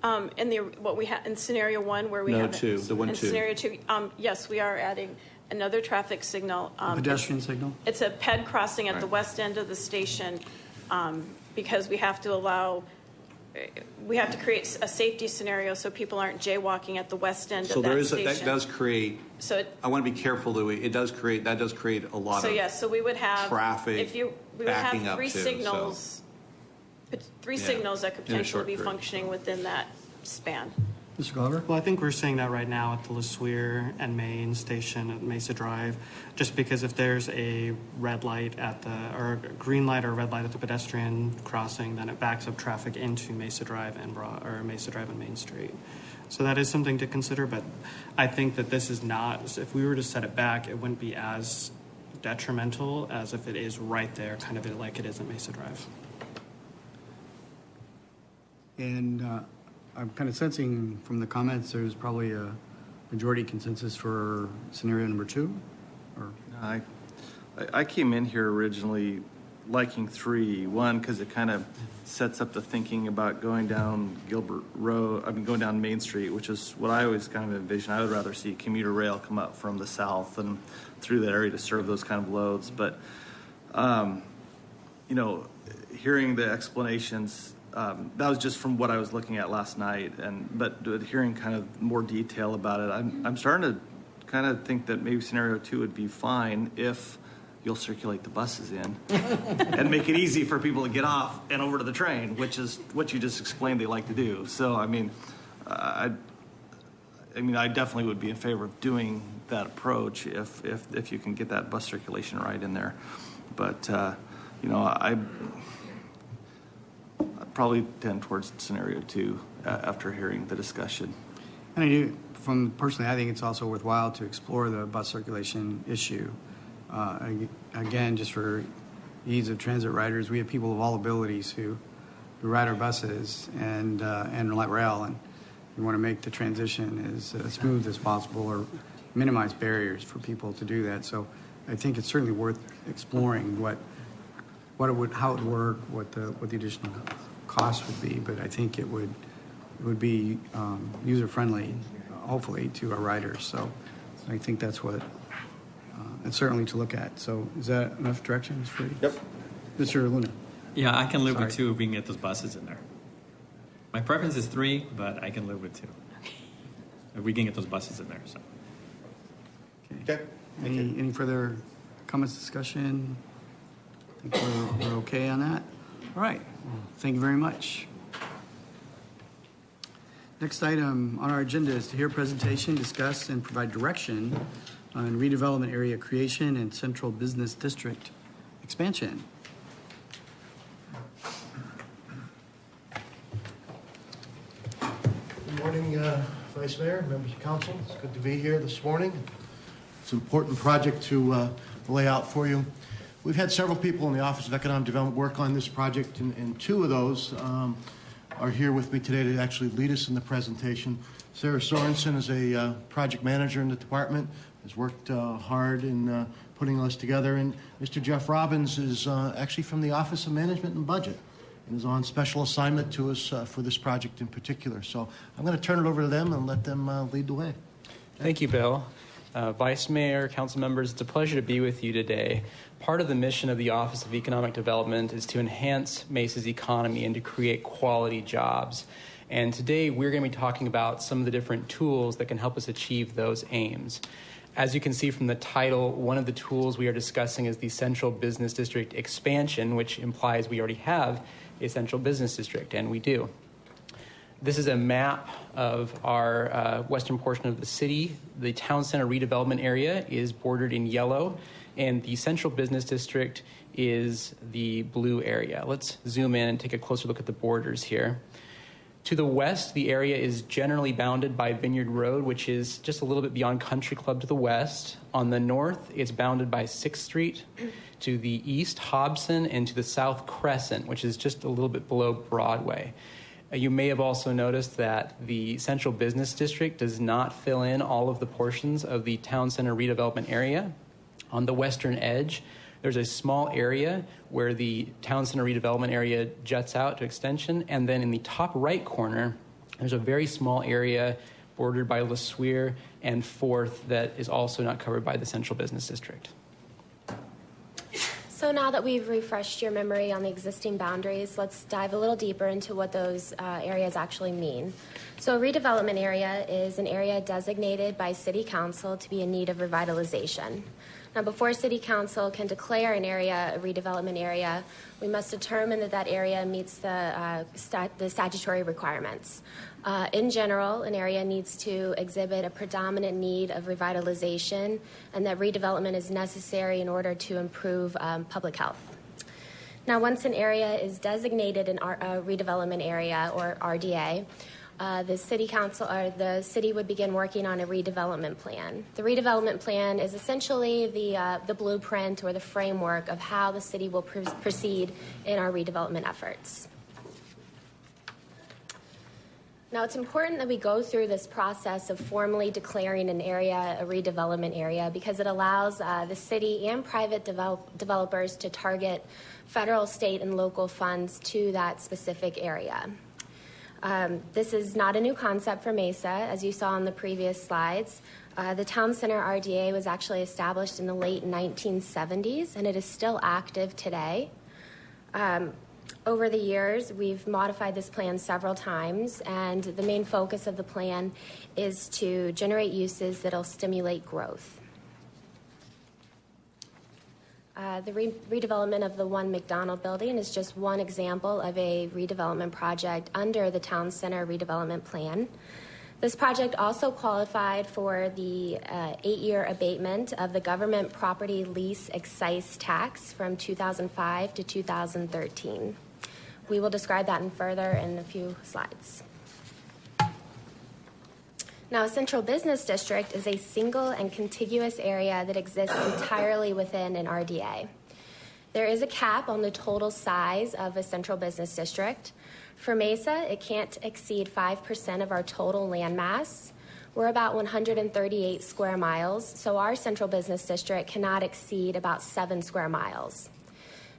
In scenario 1, where we have 2, the one in 2. Scenario 2, yes, we are adding another traffic signal. Pedestrian signal? It's a ped crossing at the west end of the station because we have to create a safety scenario so people aren't jaywalking at the west end of that station. That does create. So I want to be careful that that does create a lot of. So we would have traffic we would backing have up three too, signals, signals that could In a potentially short be period. functioning within that span. Mr. Glover? Well, I think we're seeing that right now at the LeSueur and Main station at Mesa Drive, just because if there's a red light or a green light or a red light at the pedestrian crossing, then it backs up traffic into Mesa Drive and Mesa Drive and Main Street. So that is something to consider, but I think that this is not, if we were to set it back, it wouldn't be as detrimental as if it is right there, kind of like it is at Mesa Drive. And I'm kind of sensing from the comments there's probably a majority consensus for scenario number 2? Or I came in here originally liking 3. 1, because it kind of sets up the thinking about going down going down Main Street, which is what I always kind of envision. I would rather see commuter rail come up from the south and through that area to serve those kind of loads. But, hearing the explanations, that was just from what I was looking at last night, but hearing kind of more detail about it, I'm starting to kind of think that maybe scenario 2 would be fine if you'll circulate the buses in and make it easy for people to get off and over to the train, which is what you just explained they like to do. So, I definitely would be in favor of doing that approach if you can get that bus circulation right in there. But, I probably tend towards scenario 2 after hearing the discussion. And I do, personally, I think it's also worthwhile to explore the bus circulation issue. Again, just for ease of transit riders, we have people of all abilities who ride our buses and light rail, and we want to make the transition as smooth as possible or minimize barriers for people to do that. So I think it's certainly worth exploring how it would work, what the additional cost would be, but I think it would be user-friendly, hopefully, to our riders. So I think that's it's certainly to look at. So is that enough direction, Mr. Freddie? Yep. Mr. Luna? Yeah, I can live with Sorry. 2 if we can get those buses in there. My preference is 3, but I can live with 2 if we can get those buses in there. So. Okay. Any further comments, discussion? I think we're okay on that. All right. Thank you very much. Next item on our agenda is to hear a presentation, discuss, and provide direction on redevelopment area creation and central business district expansion. Good morning, Vice Mayor, members of council. It's good to be here this morning. It's an important project to lay out for you. We've had several people in the Office of Economic Development work on this project, and 2 of those are here with me today to actually lead us in the presentation. Sarah Sorensen is a project manager in the department, has worked hard in putting us together, and Mr. Jeff Robbins is actually from the Office of Management and Budget and is on special assignment to us for this project in particular. So I'm going to turn it over to them and let them lead the way. Thank you, Bill. Vice Mayor, council members, it's a pleasure to be with you today. Part of the mission of the Office of Economic Development is to enhance Mesa's economy and to create quality jobs. And today we're going to be talking about some of the different tools that can help us achieve those aims. As you can see from the title, one of the tools we are discussing is the Central Business District expansion, which implies we already have a Central Business District, and we do. This is a map of our western portion of the city. The town center redevelopment area is bordered in yellow, and the Central Business District is the blue area. Let's zoom in and take a closer look at the borders here. To the west, the area is generally bounded by Vineyard Road, which is just a little bit beyond Country Club to the west. On the north, it's bounded by 6th Street. To the east, Hobson, and to the south, Crescent, which is just a little bit below Broadway. You may have also noticed that the Central Business District does not fill in all of the portions of the town center redevelopment area. On the western edge, there's a small area where the town center redevelopment area juts out to extension, and then in the top right corner, there's a very small area bordered by LeSueur, and 4th that is also not covered by the Central Business District. So now that we've refreshed your memory on the existing boundaries, let's dive a little deeper into what those areas actually mean. So a redevelopment area is an area designated by City Council to be in need of revitalization. Now, before City Council can declare an area a redevelopment area, we must determine that that area meets the statutory requirements. In general, an area needs to exhibit a predominant need of revitalization, and that redevelopment is necessary in order to improve public health. Now, once an area is designated a redevelopment area, or RDA, the City Council or the city would begin working on a redevelopment plan. The redevelopment plan is essentially the blueprint or the framework of how the city will proceed in our redevelopment efforts. Now, it's important that we go through this process of formally declaring an area a redevelopment area because it allows the city and private developers to target federal, state, and local funds to that specific area. This is not a new concept for Mesa, as you saw on the previous slides. The Town Center RDA was actually established in the late 1970s, and it is still active today. Over the years, we've modified this plan several times, and the main focus of the plan is to generate uses that will stimulate growth. The redevelopment of the One McDonald building is just one example of a redevelopment project under the Town Center redevelopment plan. This project also qualified for the 8-year abatement of the government property lease excise tax from 2005 to 2013. We will describe that further in a few slides. Now, a central business district is a single and contiguous area that exists entirely within an RDA. There is a cap on the total size of a central business district. For Mesa, it can't exceed 5% of our total land mass. We're about 138 square miles, so our central business district cannot exceed about 7 square miles.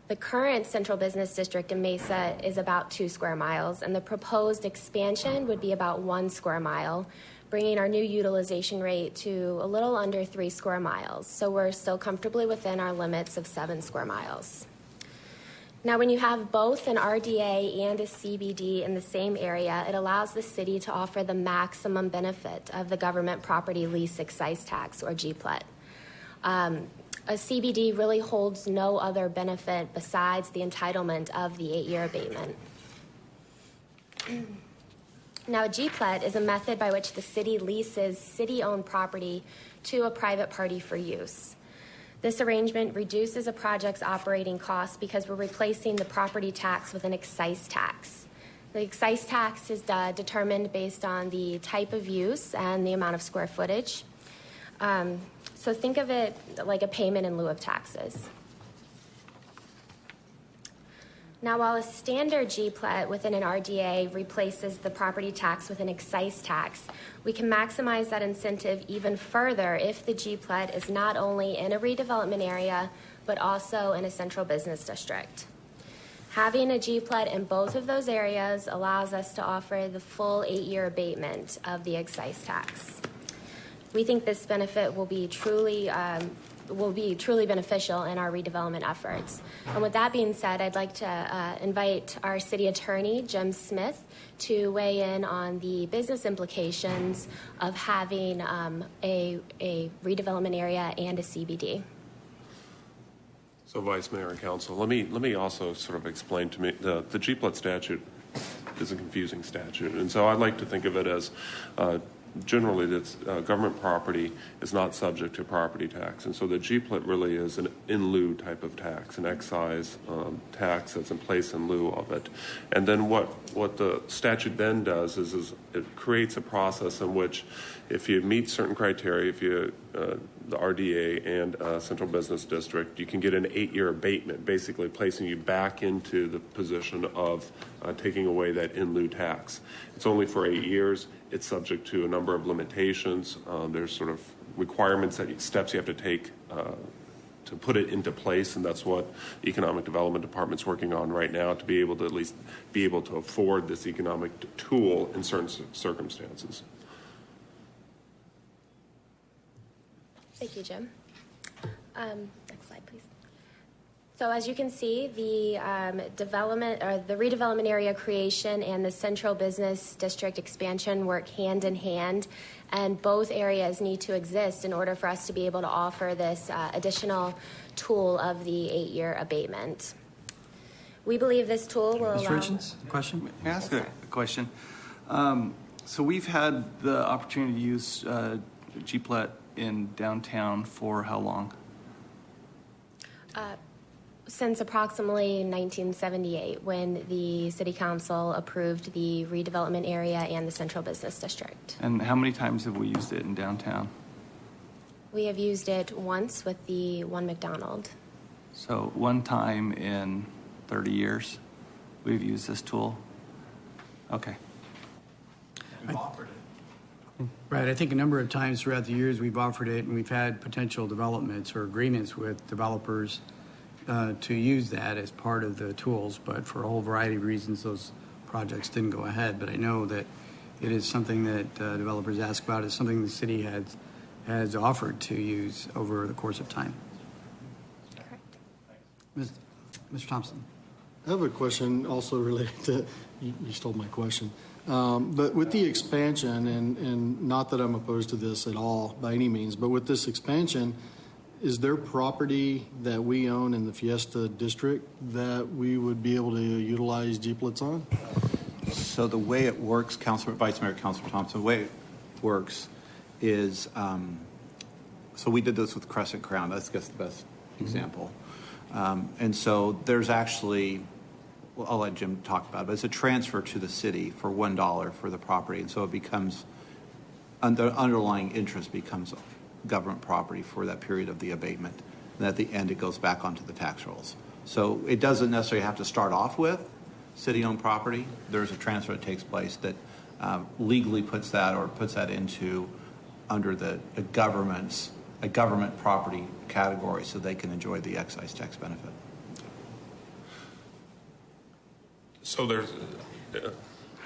The current central business district in Mesa is about 2 square miles, and the proposed expansion would be about 1 square mile, bringing our new utilization rate to a little under 3 square miles. So we're still comfortably within our limits of 7 square miles. Now, when you have both an RDA and a CBD in the same area, it allows the city to offer the maximum benefit of the government property lease excise tax, or GPLET. A CBD really holds no other benefit besides the entitlement of the 8-year abatement. Now, a GPLET is a method by which the city leases city-owned property to a private party for use. This arrangement reduces a project's operating costs because we're replacing the property tax with an excise tax. The excise tax is determined based on the type of use and the amount of square footage. So think of it like a payment in lieu of taxes. Now, while a standard GPLET within an RDA replaces the property tax with an excise tax, we can maximize that incentive even further if the GPLET is not only in a redevelopment area, but also in a central business district. Having a GPLET in both of those areas allows us to offer the full 8-year abatement of the excise tax. We think this benefit will be truly beneficial in our redevelopment efforts. And with that being said, I'd like to invite our city attorney, Jim Smith, to weigh in on the business implications of having a redevelopment area and a CBD. So, Vice Mayor and Council, let me also sort of explain to me the GPLET statute is a confusing statute, and so I'd like to think of it as generally that's government property is not subject to property tax, and so the GPLET really is an in lieu type of tax, an excise tax that's in place in lieu of it. And then what the statute then does is it creates a process in which if you meet certain criteria, if you the RDA and Central Business District, you can get an 8-year abatement, basically placing you back into the position of taking away that in lieu tax. It's only for 8 years. It's subject to a number of limitations. There's sort of requirements, steps you have to take to put it into place, and that's what the Economic Development Department's working on right now to be able to at least be able to afford this economic tool in certain circumstances. Thank you, Jim. Next slide, please. So as you can see, the development or the redevelopment area creation and the central business district expansion work hand in hand, and both areas need to exist in order for us to be able to offer this additional tool of the 8-year abatement. We believe this tool will Ms. allow... Richards, question? May I ask a question? So we've had the opportunity to use GPLET in downtown for how long? Since approximately 1978, when the City Council approved the redevelopment area and the Central Business District. And how many times have we used it in downtown? We have used it once with the One McDonald. So one time in 30 years we've used this tool? Okay. We've offered it. Right, I think a number of times throughout the years we've offered it, and we've had potential developments or agreements with developers to use that as part of the tools, but for a whole variety of reasons those projects didn't go ahead. But I know that it is something that developers ask about. It's something the city has offered to use over the course of time. Correct. Mr. Thompson. I have a question also related to, you stole my question. But with the expansion, and not that I'm opposed to this at all by any means, but with this expansion, is there property that we own in the Fiesta District that we would be able to utilize GPLETs on? So the way it works, Vice Mayor, Councilor Thompson, the way it works is, so we did this with Crescent Crown. That's just the best example. And so there's actually, well, I'll let Jim talk about it, but it's a transfer to the city for $1 for the property. And so it becomes, the underlying interest becomes government property for that period of the abatement. And at the end, it goes back onto the tax rolls. So it doesn't necessarily have to start off with city-owned property. There's a transfer that takes place that legally puts that into under the government property category, so they can enjoy the excise tax benefit. So there's,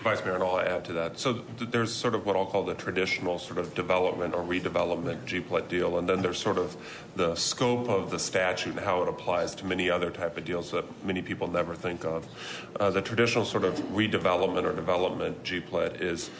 Vice Mayor, and I'll add to that. So there's sort of what I'll call the traditional sort of development or redevelopment GPLET deal, and then there's sort of the scope of the statute and how it applies to many other type of deals that many people never think of. The traditional sort of redevelopment or development GPLET is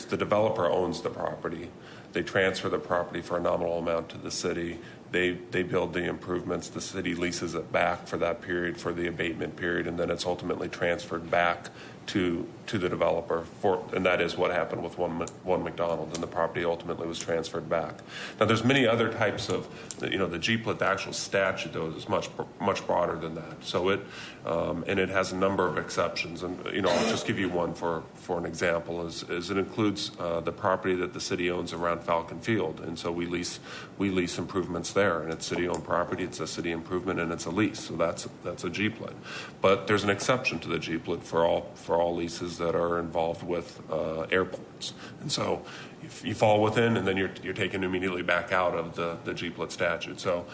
the developer owns the property. They transfer the property for a nominal amount to the city. They build the improvements. The city leases it back for that period, for the abatement period, and then it's ultimately transferred back to the developer, and that is what happened with one McDonald, and the property ultimately was transferred back. Now, there's many other types of, the GPLET, the actual statute, though, is much broader than that. So and it has a number of exceptions, and I'll just give you one for an example. Is it includes the property that the city owns around Falcon Field, and so we lease improvements there, and it's city-owned property. It's a city improvement, and it's a lease, so that's a GPLET. But there's an exception to the GPLET for all leases that are involved with airports, and so if you fall within, and then you're taken immediately back out of the GPLET statute. So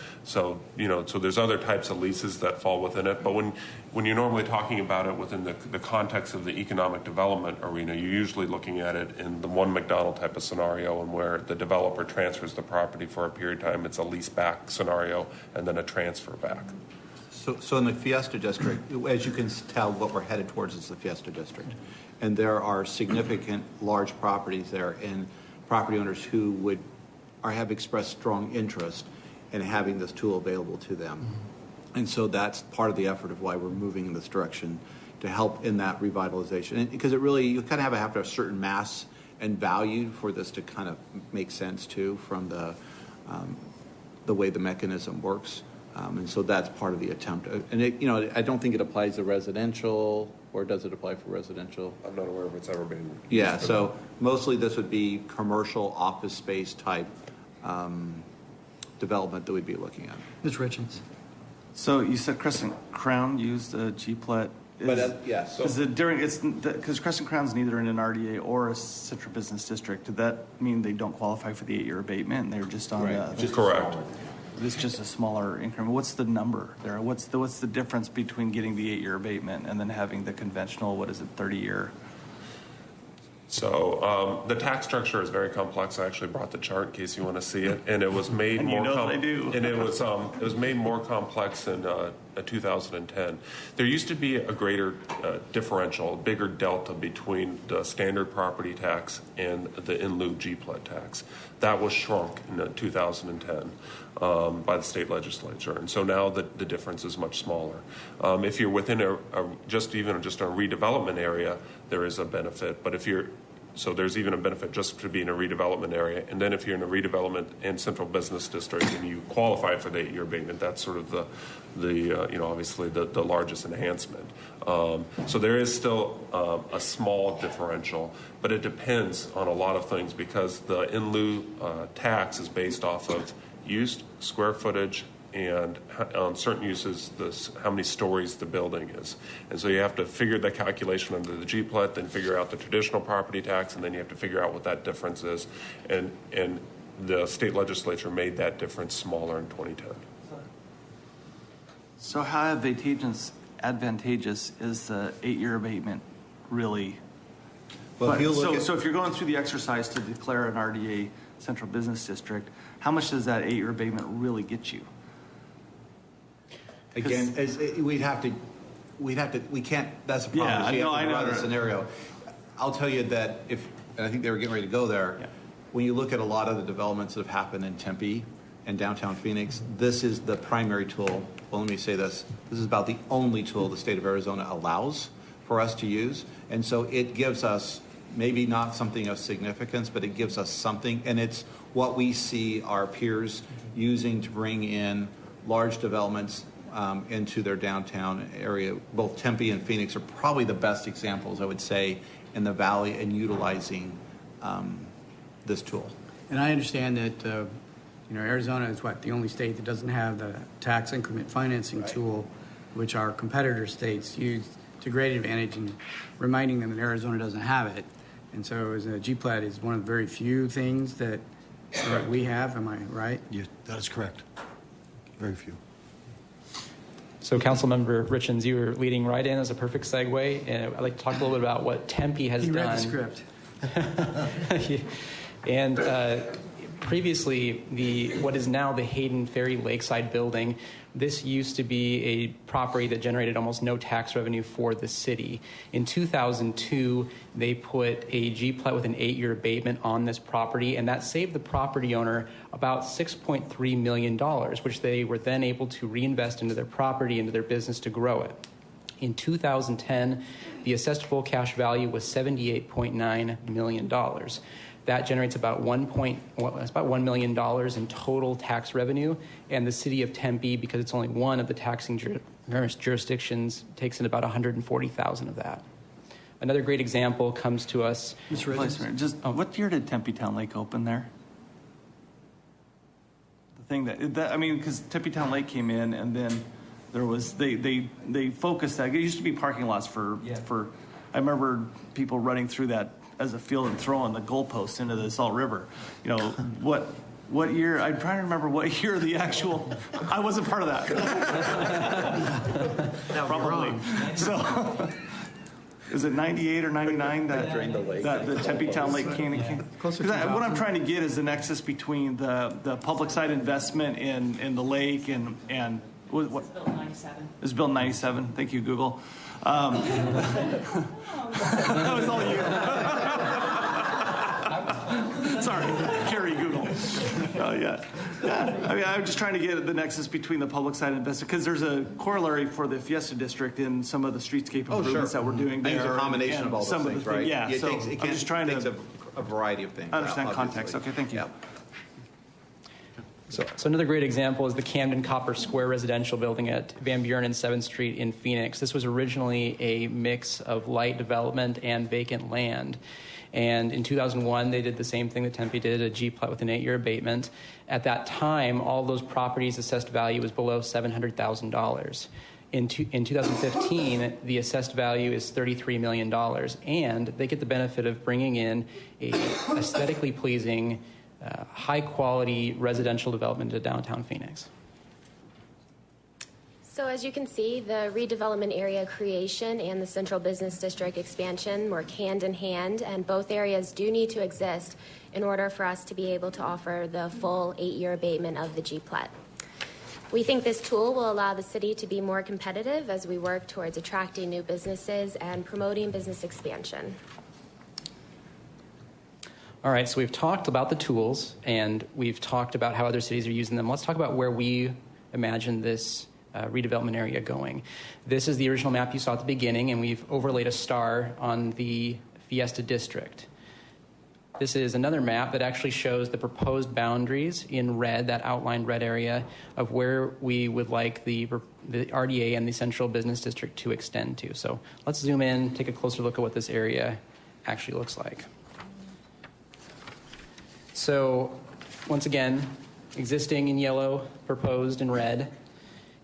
there's other types of leases that fall within it. But when you're normally talking about it within the context of the economic development arena, you're usually looking at it in the one McDonald type of scenario, and where the developer transfers the property for a period of time. It's a lease back scenario, and then a transfer back. So in the Fiesta District, as you can tell, what we're headed towards is the Fiesta District. And there are significant large properties there, and property owners who have expressed strong interest in having this tool available to them. And so that's part of the effort of why we're moving in this direction, to help in that revitalization. And because you kind of have to have a certain mass and value for this to kind of make sense too, from the way the mechanism works. And so that's part of the attempt. And I don't think it applies to residential, or does it apply for residential? I'm not aware if it's ever been. Yeah, so mostly this would be commercial office space type development that we'd be looking at. Ms. Richards. So you said Crescent Crown used a GPLET. Is it during? It's because Crescent Crown's neither in an RDA or a Central Business District. Did that mean they don't qualify for the 8-year abatement, and they're just on Just correct. It's just a smaller increment. What's the number there? What's the difference between getting the 8-year abatement and then having the conventional, 30-year? So the tax structure is very complex. I actually brought the chart in case you want to see it, and it was made And more. you know that I do. And it was made more complex in 2010. There used to be a greater differential, a bigger delta between the standard property tax and the in lieu GPLET tax. That was shrunk in 2010 by the state legislature, and so now the difference is much smaller. If you're within just a redevelopment area, there is a benefit, but so there's even a benefit just to be in a redevelopment area. And then if you're in a redevelopment and central business district and you qualify for the 8-year abatement, that's sort of obviously the largest enhancement. So there is still a small differential, but it depends on a lot of things because the in lieu tax is based off of use, square footage, and on certain uses, how many stories the building is. And so you have to figure the calculation under the GPLET, then figure out the traditional property tax, and then you have to figure out what that difference is. And the state legislature made that difference smaller in 2010. So how advantageous is the 8-year abatement really? Well, if you look so if you're going through the exercise to declare an RDA central business district, how much does that 8-year abatement really get you? Again, we can't, that's a problem. Yeah, We have I to know. run the scenario. I'll tell you that and I think they were getting ready to go there, when you look at a lot of the developments that have happened in Tempe and downtown Phoenix, this is the primary tool. Well, let me say this. This is about the only tool the state of Arizona allows for us to use. And so it gives us maybe not something of significance, but it gives us something. And it's what we see our peers using to bring in large developments into their downtown area. Both Tempe and Phoenix are probably the best examples, I would say, in the valley and utilizing this tool. And I understand that Arizona is the only state that doesn't have the tax increment financing tool, which our competitor states use to great advantage, in reminding them that Arizona doesn't have it. And so as a GPLET is one of the very few things that we have. Am I right? Yeah, that is correct. Very few. So, Councilmember Richens, you were leading right in as a perfect segue, and I'd like to talk a little bit about what Tempe has done. He read the script. And previously, what is now the Hayden Ferry Lakeside building, this used to be a property that generated almost no tax revenue for the city. In 2002, they put a GPLET with an 8-year abatement on this property, and that saved the property owner about $6.3 million, which they were then able to reinvest into their property, into their business to grow it. In 2010, the assessed full cash value was $78.9 million. That generates about $1 million in total tax revenue, and the city of Tempe, because it's only one of the taxing jurisdictions, takes in about $140,000 of that. Another great example comes to us. Mr. Vice Mayor, what year did Tempe Town Lake open there? The thing because Tempe Town Lake came in, and then there was they focused that. It used to be parking lots for. I remember people running through that as a field and throwing the goalposts into the Salt River. What year? I'm trying to remember what year the actual. I wasn't part of that. Probably. So, is it 98 or 99 that the Tempe Town Lake came? What I'm trying to get is the nexus between the public side investment in the lake and what? It's Bill 97. It's Bill 97. Thank you, Google. That was all you. Sorry, Carrie Google. Oh, yeah. I mean, I'm just trying to get the nexus between the public side investment, because there's a corollary for the Fiesta District in some of the streetscape improvements that we're doing there. I think it's a combination of all those things, right? Yeah, It so takes I'm just trying to a variety of things. understand context. Okay, thank you. Yeah. So another great example is the Camden Copper Square residential building at Van Buren and 7th Street in Phoenix. This was originally a mix of light development and vacant land. And in 2001, they did the same thing that Tempe did, a GPLET with an 8-year abatement. At that time, all those properties' assessed value was below $700,000. In 2015, the assessed value is $33 million, and they get the benefit of bringing in a aesthetically pleasing, high-quality residential development to downtown Phoenix. So as you can see, the redevelopment area creation and the central business district expansion work hand in hand, and both areas do need to exist in order for us to be able to offer the full 8-year abatement of the G-Plat. We think this tool will allow the city to be more competitive as we work towards attracting new businesses and promoting business expansion. All right, so we've talked about the tools and we've talked about how other cities are using them. Let's talk about where we imagine this redevelopment area going. This is the original map you saw at the beginning, and we've overlaid a star on the Fiesta District. This is another map that actually shows the proposed boundaries in red, that outlined red area of where we would like the RDA and the Central Business District to extend to. So let's zoom in, take a closer look at what this area actually looks like. So once again, existing in yellow, proposed in red.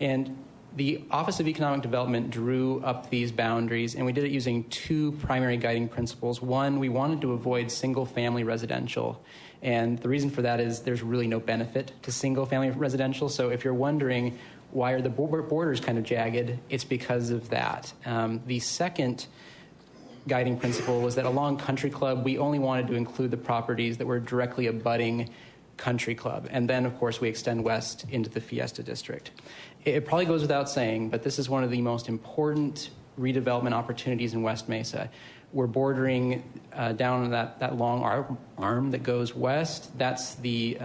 And the Office of Economic Development drew up these boundaries, and we did it using two primary guiding principles. One, we wanted to avoid single-family residential, and the reason for that is there's really no benefit to single-family residential. So if you're wondering why are the borders kind of jagged, it's because of that. The second guiding principle was that along Country Club, we only wanted to include the properties that were directly abutting Country Club. And then, of course, we extend west into the Fiesta District. It probably goes without saying, but this is one of the most important redevelopment opportunities in West Mesa. We're bordering down that long arm that goes west. That's the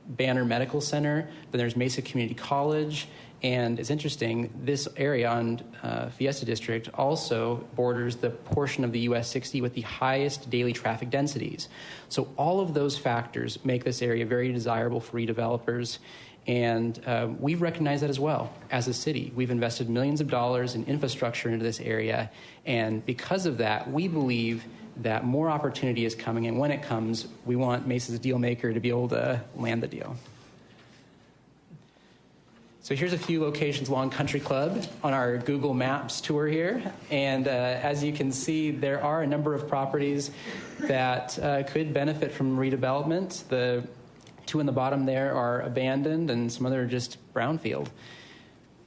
Banner Medical Center. Then there's Mesa Community College. And it's interesting, this area on Fiesta District also borders the portion of the US 60 with the highest daily traffic densities. So all of those factors make this area very desirable for redevelopers. And we've recognized that as well as a city. We've invested millions of dollars in infrastructure into this area. And because of that, we believe that more opportunity is coming. And when it comes, we want Mesa's deal maker to be able to land the deal. So here's a few locations along Country Club on our Google Maps tour here. And as you can see, there are a number of properties that could benefit from redevelopment. The two in the bottom there are abandoned, and some other are just brownfield.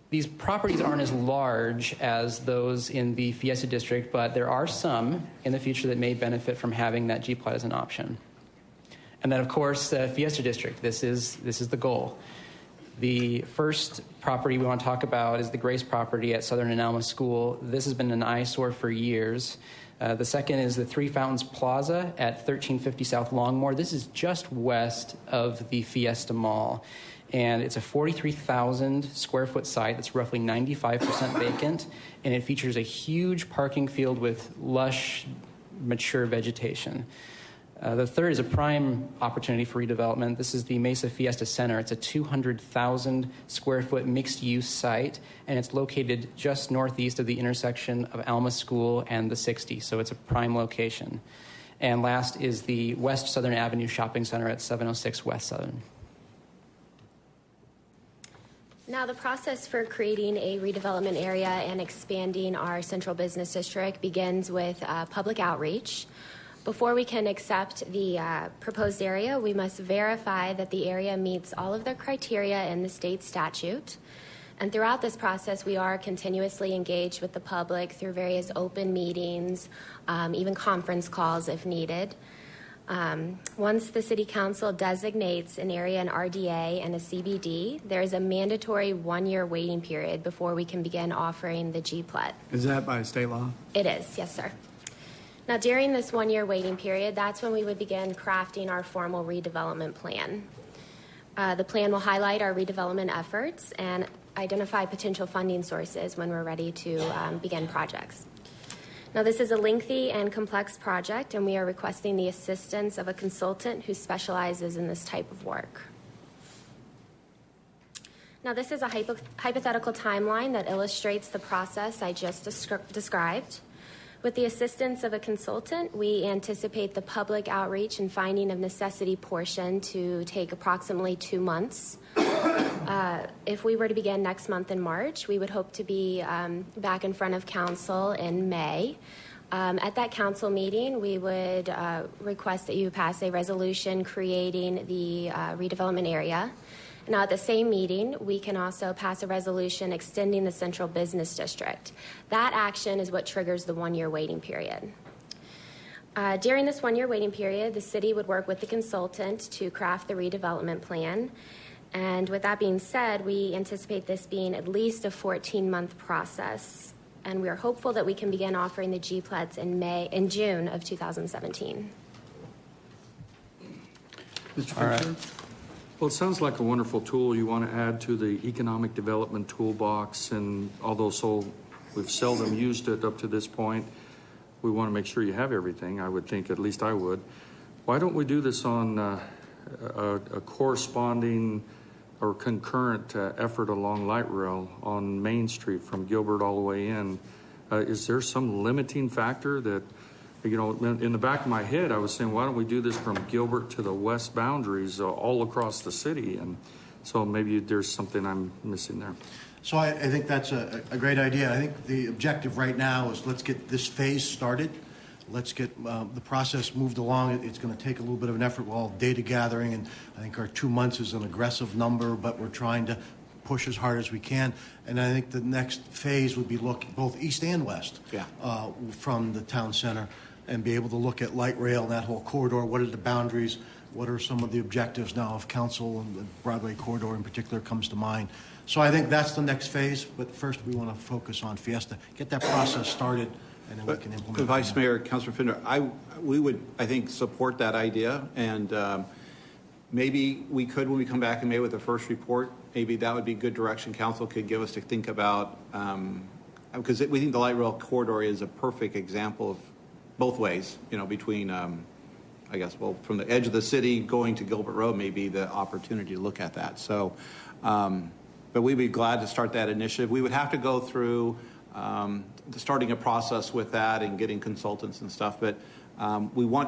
These properties aren't as large as those in the Fiesta District, but there are some in the future that may benefit from having that G-Plat as an option. And then, of course, Fiesta District. This is the goal. The first property we want to talk about is the Grace property at Southern and Alma School. This has been an eyesore for years. The second is the Three Fountains Plaza at 1350 South Longmore. This is just west of the Fiesta Mall. And it's a 43,000 square foot site that's roughly 95% vacant. And it features a huge parking field with lush, mature vegetation. The third is a prime opportunity for redevelopment. This is the Mesa Fiesta Center. It's a 200,000 square foot mixed use site, and it's located just northeast of the intersection of Alma School and the 60, so it's a prime location. And last is the West Southern Avenue Shopping Center at 706 West Southern. Now, the process for creating a redevelopment area and expanding our central business district begins with public outreach. Before we can accept the proposed area, we must verify that the area meets all of the criteria in the state statute. And throughout this process, we are continuously engaged with the public through various open meetings, even conference calls if needed. Once the City Council designates an area an RDA and a CBD, there is a mandatory 1-year waiting period before we can begin offering the G-Plat. Is that by state law? It is, yes, sir. Now, during this 1-year waiting period, that's when we would begin crafting our formal redevelopment plan. The plan will highlight our redevelopment efforts and identify potential funding sources when we're ready to begin projects. Now, this is a lengthy and complex project, and we are requesting the assistance of a consultant who specializes in this type of work. Now, this is a hypothetical timeline that illustrates the process I just described. With the assistance of a consultant, we anticipate the public outreach and finding of necessity portion to take approximately 2 months. If we were to begin next month in March, we would hope to be back in front of council in May. At that council meeting, we would request that you pass a resolution creating the redevelopment area. Now, at the same meeting, we can also pass a resolution extending the Central Business District. That action is what triggers the one-year waiting period. During this one-year waiting period, the city would work with the consultant to craft the redevelopment plan. And with that being said, we anticipate this being at least a 14-month process. And we are hopeful that we can begin offering the GPLETs in June of 2017. All right. Well, it sounds like a wonderful tool you want to add to the economic development toolbox, and although we've seldom used it up to this point, we want to make sure you have everything. I would think, at least I would. Why don't we do this on a corresponding or concurrent effort along light rail on Main Street from Gilbert all the way in? Is there some limiting factor that, you know, in the back of my head, I was saying, why don't we do this from Gilbert to the west boundaries all across the city? And so maybe there's something I'm missing there. So I think that's a great idea. I think the objective right now is let's get this phase started. Let's get the process moved along. It's going to take a little bit of an effort with all data gathering, and I think our 2 months is an aggressive number, but we're trying to push as hard as we can. And I think the next phase would be look both east and west from the town center and be able to look at light rail and that whole corridor. What are the boundaries? What are some of the objectives now of council, and the Broadway corridor in particular comes to mind. So I think that's the next phase, but first we want to focus on Fiesta, get that process started, and then we can implement. Vice Mayor, Councilor Finder, we would, I think, support that idea, and maybe we could, when we come back in May with the first report, maybe that would be good direction council could give us to think about, because we think the light rail corridor is a perfect example of both ways, you know, between, I guess, well, from the edge of the city going to Gilbert Road may be the opportunity to look at that. So, but we'd be glad to start that initiative. We would have to go through starting a process with that and getting consultants and stuff. But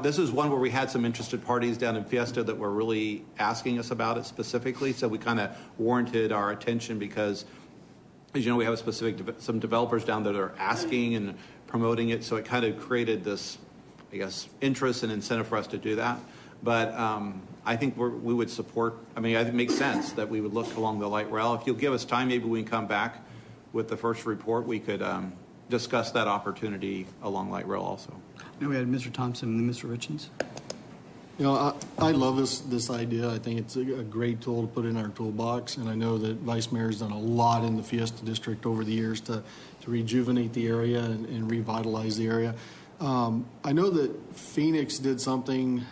this is one where we had some interested parties down in Fiesta that were really asking us about it specifically. So we kind of warranted our attention because, as you know, we have some developers down there that are asking and promoting it. So it kind of created this, I guess, interest and incentive for us to do that. But I think we would support, I mean, I think it makes sense that we would look along the light rail. If you'll give us time, maybe we can come back with the first report. We could discuss that opportunity along light rail also. Now we had Mr. Thompson and then Mr. Richens. You know, I love this idea. I think it's a great tool to put in our toolbox, and I know that Vice Mayor's done a lot in the Fiesta District over the years to rejuvenate the area and revitalize the area. I know that Phoenix did something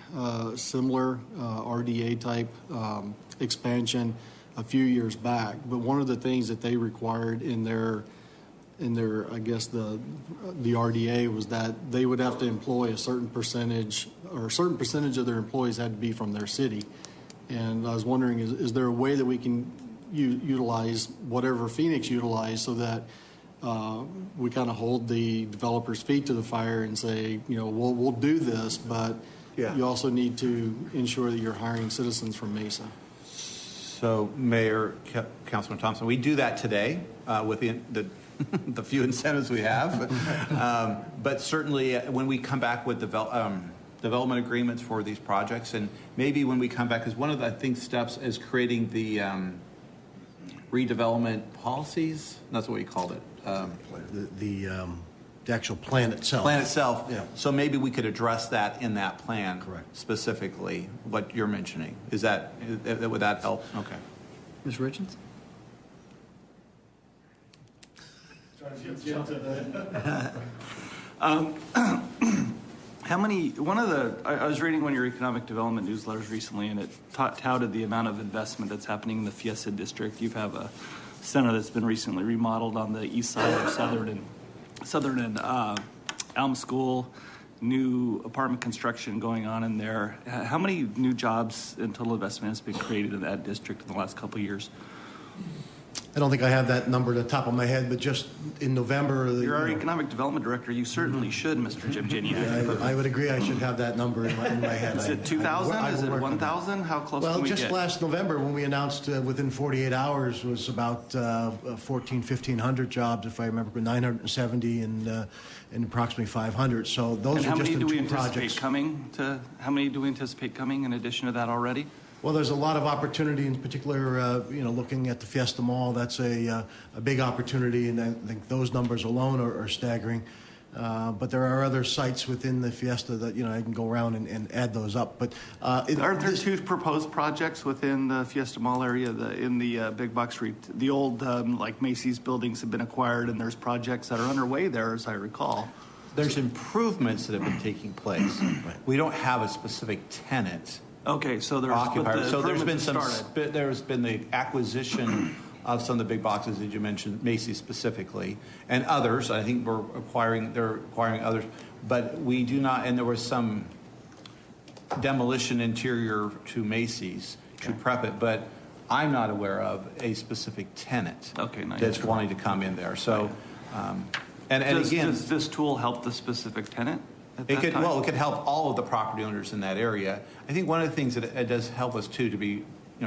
similar, RDA type expansion a few years back, but one of the things that they required in their I guess the RDA was that they would have to employ a certain percentage, or a certain percentage of their employees had to be from their city. And I was wondering, is there a way that we can utilize whatever Phoenix utilized so that we kind of hold the developers' feet to the fire and say, you know, we'll do this, but you also need to ensure that you're hiring citizens from Mesa. So, Mayor, Councilman Thompson, we do that today with the few incentives we have. But certainly when we come back with development agreements for these projects, and maybe when we come back, because one of the, I think, steps is creating the redevelopment policies. That's what we called it. The actual plan itself. Plan itself. Yeah. So maybe we could address that in that plan. Correct. Specifically, what you're mentioning. Would that help? Okay. Ms. Richens? How many, I was reading one of your economic development newsletters recently, and it touted the amount of investment that's happening in the Fiesta District. You have a center that's been recently remodeled on the east side of Southern and Elm School, new apartment construction going on in there. How many new jobs and total investment has been created in that district in the last couple of years? I don't think I have that number at the top of my head, but just in November... You're our economic development director. You certainly should, Mr. Jim Giniak. I would agree I should have that number in my head. Is it 2,000? Is it 1,000? How close can we get? Well, just last November when we announced within 48 hours was about 1,500 jobs, if I remember, 970 and approximately 500. So those are just the two projects. How many do we anticipate coming in addition to that already? Well, there's a lot of opportunity, in particular, looking at the Fiesta Mall. That's a big opportunity, and I think those numbers alone are staggering. But there are other sites within the Fiesta that, I can go around and add those up. But Aren't there two proposed projects within the Fiesta Mall area in the big box street? The old like Macy's buildings have been acquired, and there's projects that are underway there, as I recall. There's improvements that have been taking place. We don't have a specific tenant. Okay, so there's occupier. So there's been started. there's been the acquisition of some of the big boxes that you mentioned, Macy's specifically, and others. I think they're acquiring others, but we do not. And there was some demolition interior to Macy's to prep it, but I'm not aware of a specific tenant that's wanting to come in there. So, does this tool help the specific tenant? It could help all of the property owners in that area. I think one of the things that it does help us too, to be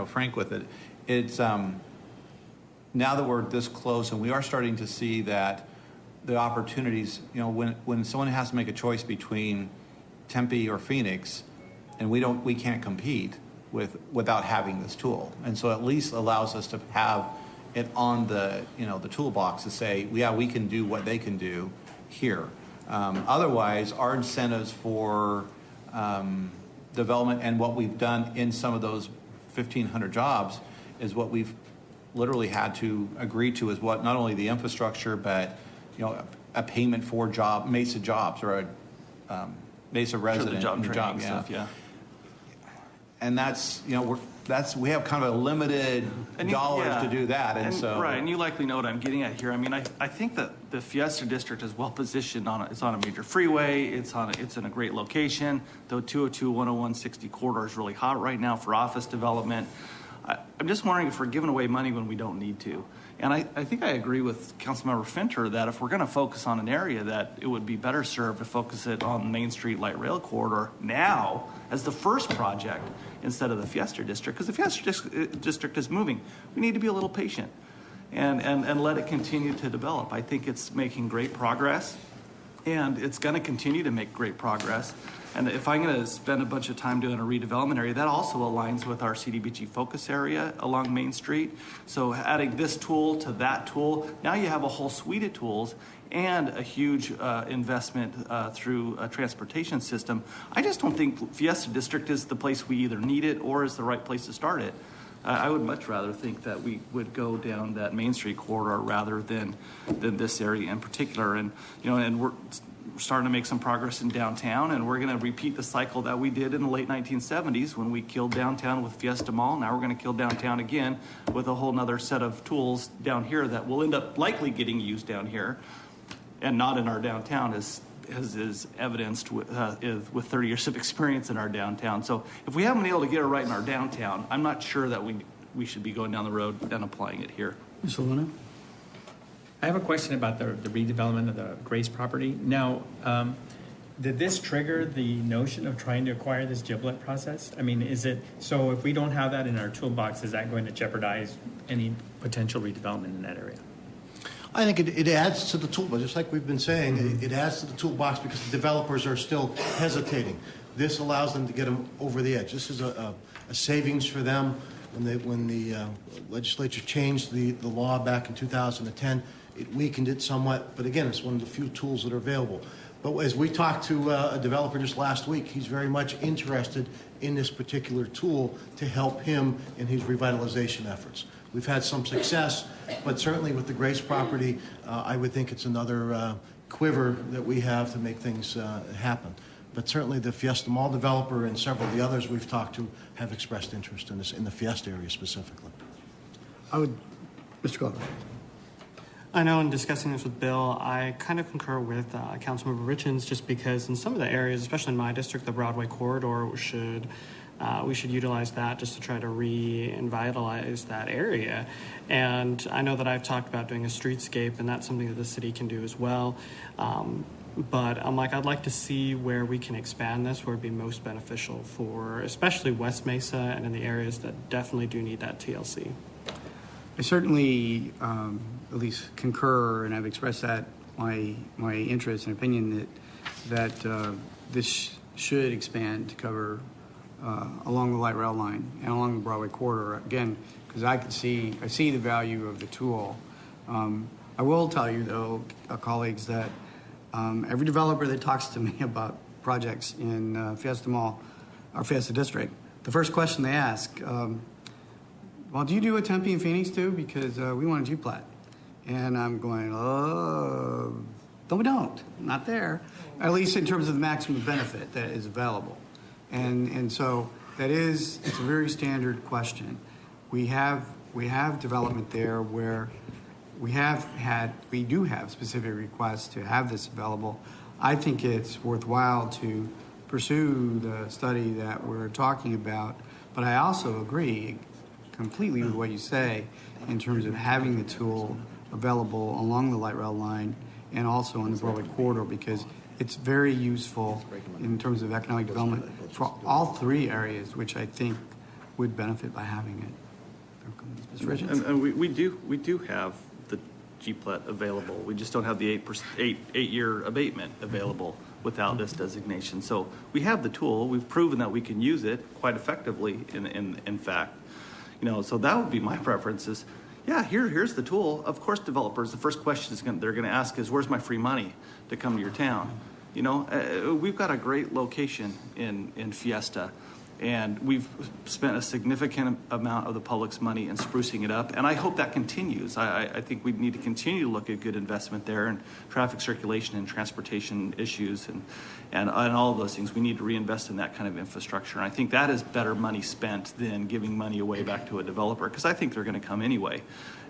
frank with it, it's now that we're this close and we are starting to see that the opportunities, when someone has to make a choice between Tempe or Phoenix, and we can't compete without having this tool, and so at least allows us to have it on the the toolbox to say, we can do what they can do here. Otherwise, our incentives for development and what we've done in some of those 1,500 jobs is what we've literally had to agree to is what not only the infrastructure, but a payment for Mesa jobs or a Mesa resident job, stuff, yeah. And that's we have kind of a limited dollars to do that, and so right. And you likely know what I'm getting at here. I mean, I think that the Fiesta District is well positioned it's on a major freeway. It's in a great location. The 202, 101, 60 corridor is really hot right now for office development. I'm just wondering if we're giving away money when we don't need to. And I think I agree with Councilmember Finter that if we're going to focus on an area, that it would be better served to focus it on Main Street Light Rail Corridor now as the first project instead of the Fiesta District, because the Fiesta District is moving. We need to be a little patient and let it continue to develop. I think it's making great progress, and it's going to continue to make great progress. And if I'm going to spend a bunch of time doing a redevelopment area, that also aligns with our CDBG focus area along Main Street. So adding this tool to that tool, now you have a whole suite of tools and a huge investment through a transportation system. I just don't think Fiesta District is the place we either need it or is the right place to start it. I would much rather think that we would go down that Main Street corridor rather than this area in particular. And we're starting to make some progress in downtown, and we're going to repeat the cycle that we did in the late 1970s when we killed downtown with Fiesta Mall. Now we're going to kill downtown again with a whole nother set of tools down here that will end up likely getting used down here and not in our downtown, as is evidenced with 30 years of experience in our downtown. So if we haven't been able to get it right in our downtown, I'm not sure that we should be going down the road and applying it here. Mr. Luna? I have a question about the redevelopment of the Grace property. Now, did this trigger the notion of trying to acquire this giblet process? I mean, so if we don't have that in our toolbox, is that going to jeopardize any potential redevelopment in that area? I think it adds to the toolbox, just like we've been saying. It adds to the toolbox because the developers are still hesitating. This allows them to get them over the edge. This is a savings for them. When the legislature changed the law back in 2010, it weakened it somewhat. But again, it's one of the few tools that are available. But as we talked to a developer just last week, he's very much interested in this particular tool to help him in his revitalization efforts. We've had some success, but certainly with the Grace property, I would think it's another quiver that we have to make things happen. But certainly the Fiesta Mall developer and several of the others we've talked to have expressed interest in this, in the Fiesta area specifically. Mr. Glover. I know in discussing this with Bill, I kind of concur with Councilmember Richens, just because in some of the areas, especially in my district, the Broadway corridor we should utilize that just to try to revitalize that area. And I know that I've talked about doing a streetscape, and that's something that the city can do as well. But I'd like to see where we can expand this, where it'd be most beneficial for especially West Mesa and in the areas that definitely do need that TLC. I certainly at least concur, and I've expressed that my interest and opinion that this should expand to cover along the light rail line and along the Broadway corridor, again, because I see the value of the tool. I will tell you, though, colleagues, that every developer that talks to me about projects in Fiesta Mall or Fiesta District, the first question they ask, well, do you do what Tempe and Phoenix do? Because we want a G-plat. And I'm going, no, we don't. Not there. At least in terms of the maximum benefit that is available. And so it's a very standard question. We have development there where we do have specific requests to have this available. I think it's worthwhile to pursue the study that we're talking about, but I also agree completely with what you say in terms of having the tool available along the light rail line and also on the Broadway corridor, because it's very useful in terms of economic development for all three areas, which I think would benefit by having it. Mr. Richards? And we do have the G-plat available. We just don't have the 8-year abatement available without this designation. So we have the tool. We've proven that we can use it quite effectively. In fact, so that would be my preference. Is here's the tool. Of course, developers, the first question they're going to ask is, where's my free money to come to your town? We've got a great location in Fiesta, and we've spent a significant amount of the public's money in sprucing it up, and I hope that continues. I think we need to continue to look at good investment there, and traffic circulation and transportation issues and all of those things. We need to reinvest in that kind of infrastructure, and I think that is better money spent than giving money away back to a developer, because I think they're going to come anyway.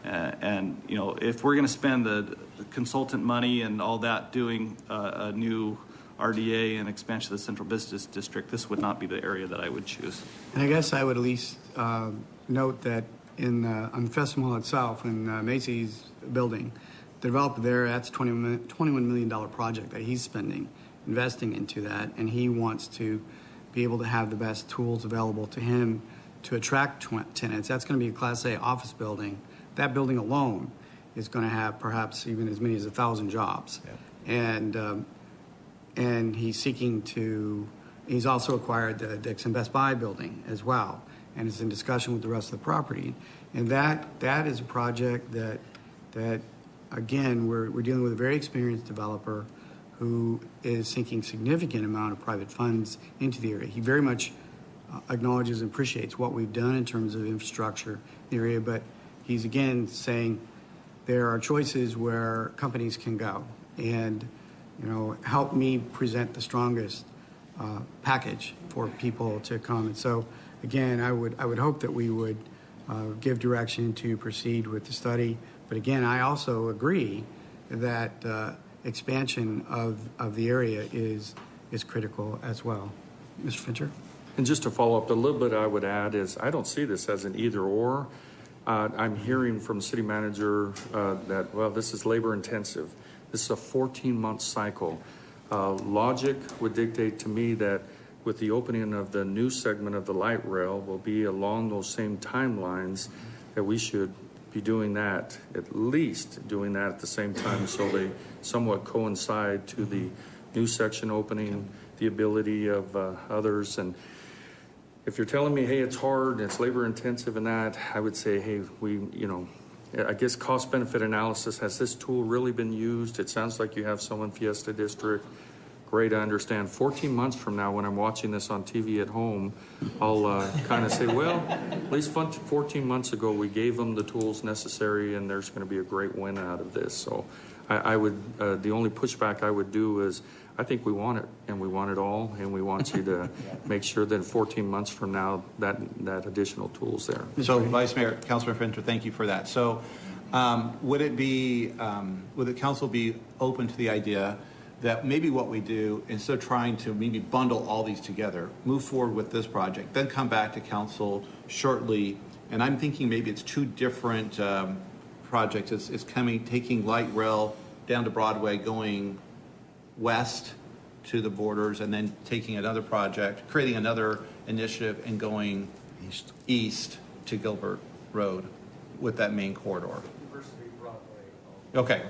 If we're going to spend the consultant money and all that doing a new RDA and expansion of the Central Business District, this would not be the area that I would choose. And I guess I would at least note that on the festival itself, in Macy's building, the developer there, that's a $21 million project that he's investing into that, and he wants to be able to have the best tools available to him to attract tenants. That's going to be a Class A office building. That building alone is going to have perhaps even as many as 1,000 jobs. Yeah. And he's also acquired the Dixon Best Buy building as well, and is in discussion with the rest of the property. And that is a project that again, we're dealing with a very experienced developer who is sinking significant amount of private funds into the area. He very much acknowledges and appreciates what we've done in terms of infrastructure in the area, but he's again saying there are choices where companies can go and help me present the strongest package for people to come. And so again, I would hope that we would give direction to proceed with the study. But again, I also agree that expansion of the area is critical as well. Mr. Fincher? And just to follow up a little bit, I would add is I don't see this as an either or. I'm hearing from the city manager that, this is labor intensive. This is a 14-month cycle. Logic would dictate to me that with the opening of the new segment of the light rail will be along those same timelines, that we should be doing that, at least doing that at the same time, so they somewhat coincide to the new section opening, the ability of others. And if you're telling me, hey, it's hard, it's labor intensive and that, I would say, hey, I guess cost benefit analysis, has this tool really been used? It sounds like you have some in Fiesta District. Great, I understand. 14 months from now, when I'm watching this on TV at home, I'll kind of say, at least 14 months ago, we gave them the tools necessary, and there's going to be a great win out of this. So I would, the only pushback I would do is, I think we want it, and we want it all, and we want you to make sure that 14 months from now, that additional tool's there. So, Vice Mayor, Councilor Fincher, thank you for that. So, would the council be open to the idea that maybe what we do, instead of trying to maybe bundle all these together, move forward with this project, then come back to council shortly, and I'm thinking maybe it's two different projects. It's taking light rail down to Broadway, going west to the borders, and then taking another project, creating another initiative, and going east to Gilbert Road with that main corridor. Okay.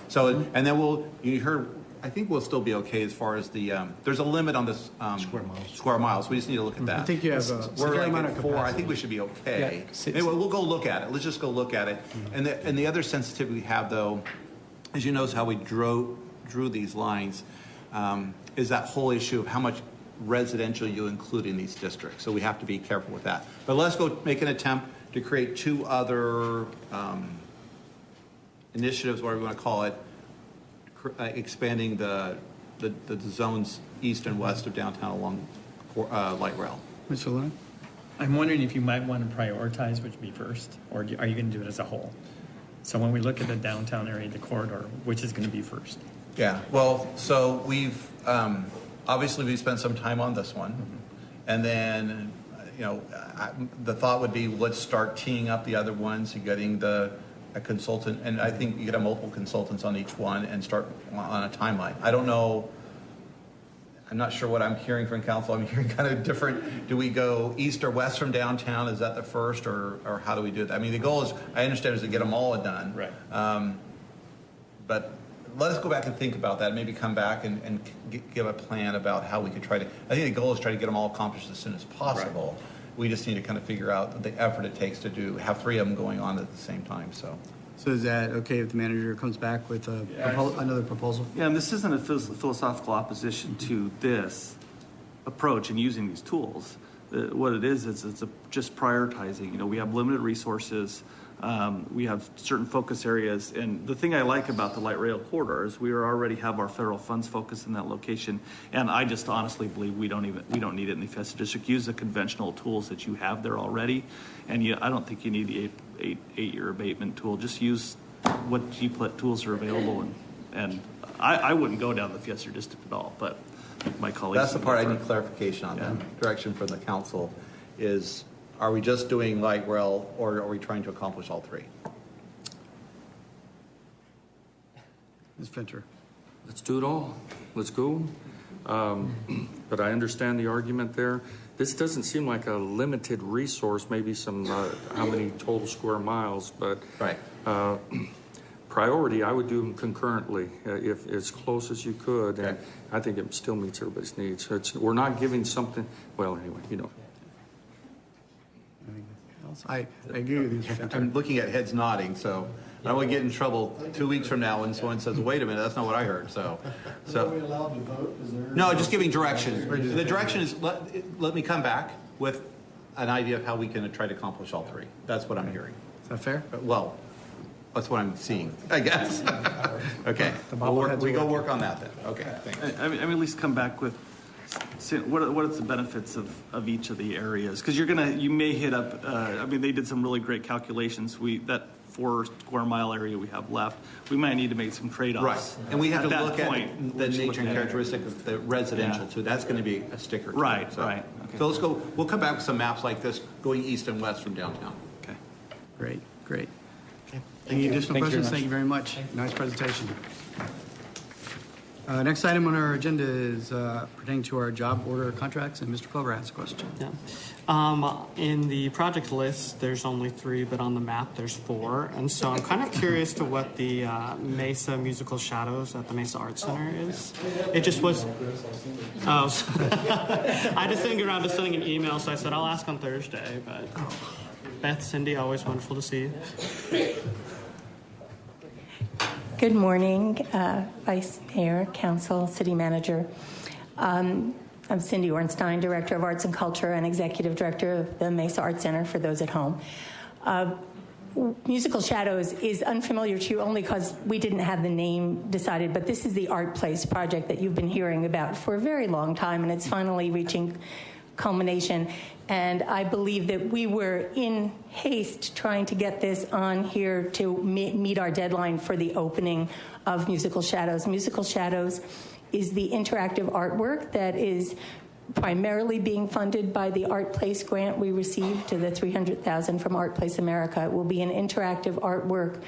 So, and then you heard I think we'll still be okay as far as the, there's a limit on this. Square miles. We just need to look at that. I think you have a We're secure like amount at of 4. I capacity. think we should be okay. Yeah. Anyway, we'll go look at it. Let's just go look at it. And the other sensitivity we have, though, as you notice how we drew these lines, is that whole issue of how much residential you include in these districts. So we have to be careful with that. But let's go make an attempt to create 2 other initiatives, whatever you want to call it, expanding the zones east and west of downtown along light rail. Mr. Luna? I'm wondering if you might want to prioritize which would be first, or are you going to do it as a whole? So when we look at the downtown area, the corridor, which is going to be first? Yeah, well, so we've, obviously we spent some time on this one. And then, the thought would be, let's start teeing up the other ones and getting a consultant. And I think you could have multiple consultants on each one and start on a timeline. I don't know, I'm not sure what I'm hearing from council. I'm hearing kind of different. Do we go east or west from downtown? Is that the first, or how do we do that? I mean, the goal is, I understand, is to get them all done. Right. But let us go back and think about that. Maybe come back and give a plan about how we could try to. I think the goal is try to get them all accomplished as soon as possible. Right. We just need to kind of figure out the effort it takes to have 3 of them going on at the same time. So is that okay if the manager comes back with another proposal? Yeah, and this isn't a philosophical opposition to this approach and using these tools. What it is it's just prioritizing. We have limited resources. We have certain focus areas, and the thing I like about the light rail corridor is we already have our federal funds focused in that location, and I just honestly believe we don't need it in the Fiesta District. Use the conventional tools that you have there already, and I don't think you need the eight-year abatement tool. Just use what GPLET tools are available, and I wouldn't go down the Fiesta District at all, but my colleagues. That's the part I need clarification on. Yeah. Direction from the council is. Are we just doing light rail, or are we trying to accomplish all 3? Ms. Fincher. Let's do it all. Let's go. But I understand the argument there. This doesn't seem like a limited resource, maybe some, how many total square miles, but right. Priority, I would do them concurrently, if as close as you could. Okay. And I think it still meets everybody's needs. We're not giving something, well, anyway, I agree with you, Mr. Fincher. I'm looking at heads nodding, so I don't want to get in trouble 2 weeks from now when someone says, wait a minute, that's not what I heard. So Are we allowed to vote? no, just giving direction. The direction is let me come back with an idea of how we can try to accomplish all 3. That's what I'm hearing. Is that fair? Well, that's what I'm seeing, I guess. Okay, we go work on that then. Okay, thanks. I mean, at least come back with what are the benefits of each of the areas? Because you may hit up. They did some really great calculations. That 4 square mile area we have left, we might need to make some trade-offs. Right, and we have to look at the We're nature and characteristic of the residential too. That's going to be a sticker. Right, so. right. Okay. So let's go. We'll come back with some maps like this going east and west from downtown. Okay. Great. Any additional questions? Thank you very much. Nice presentation. Next item on our agenda is pertaining to our job order contracts, and Mr. Clover has a question. Yeah. In the project list, there's only 3, but on the map, there's 4. And so I'm kind of curious to what the Mesa Musical Shadows at the Mesa Arts Center is. It just was. Oh, I just didn't get around to sending an email, so I said I'll ask on Thursday. But Beth, Cindy, always wonderful to see you. Good morning, Vice Mayor, Council, City Manager. I'm Cindy Ornstein, Director of Arts and Culture and Executive Director of the Mesa Arts Center, for those at home. Musical Shadows is unfamiliar to you only because we didn't have the name decided, but this is the Art Place project that you've been hearing about for a very long time, and it's finally reaching culmination. And I believe that we were in haste trying to get this on here to meet our deadline for the opening of Musical Shadows. Musical Shadows is the interactive artwork that is primarily being funded by the Art Place grant we received, to the $300,000 from Art Place America. It will be an interactive artwork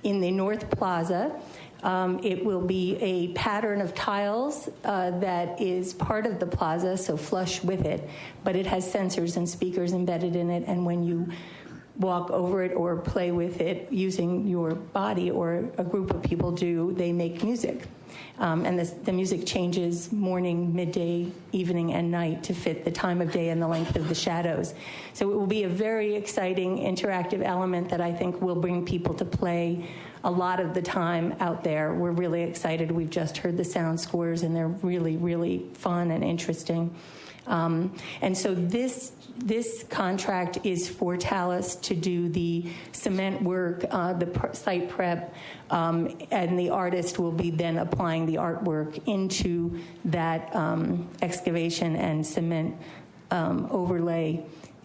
in the North Plaza. It will be a pattern of tiles that is part of the plaza, so flush with it, but it has sensors and speakers embedded in it, and when walk over it or play with it using your body, or a group of people do, they make music. And the music changes morning, midday, evening, and night to fit the time of day and the length of the shadows. So it will be a very exciting interactive element that I think will bring people to play a lot of the time out there. We're really excited. We've just heard the sound scores, and they're really, really fun and interesting. And so this contract is for Talus to do the cement work, the site prep, and the artist will be then applying the artwork into that excavation and cement overlay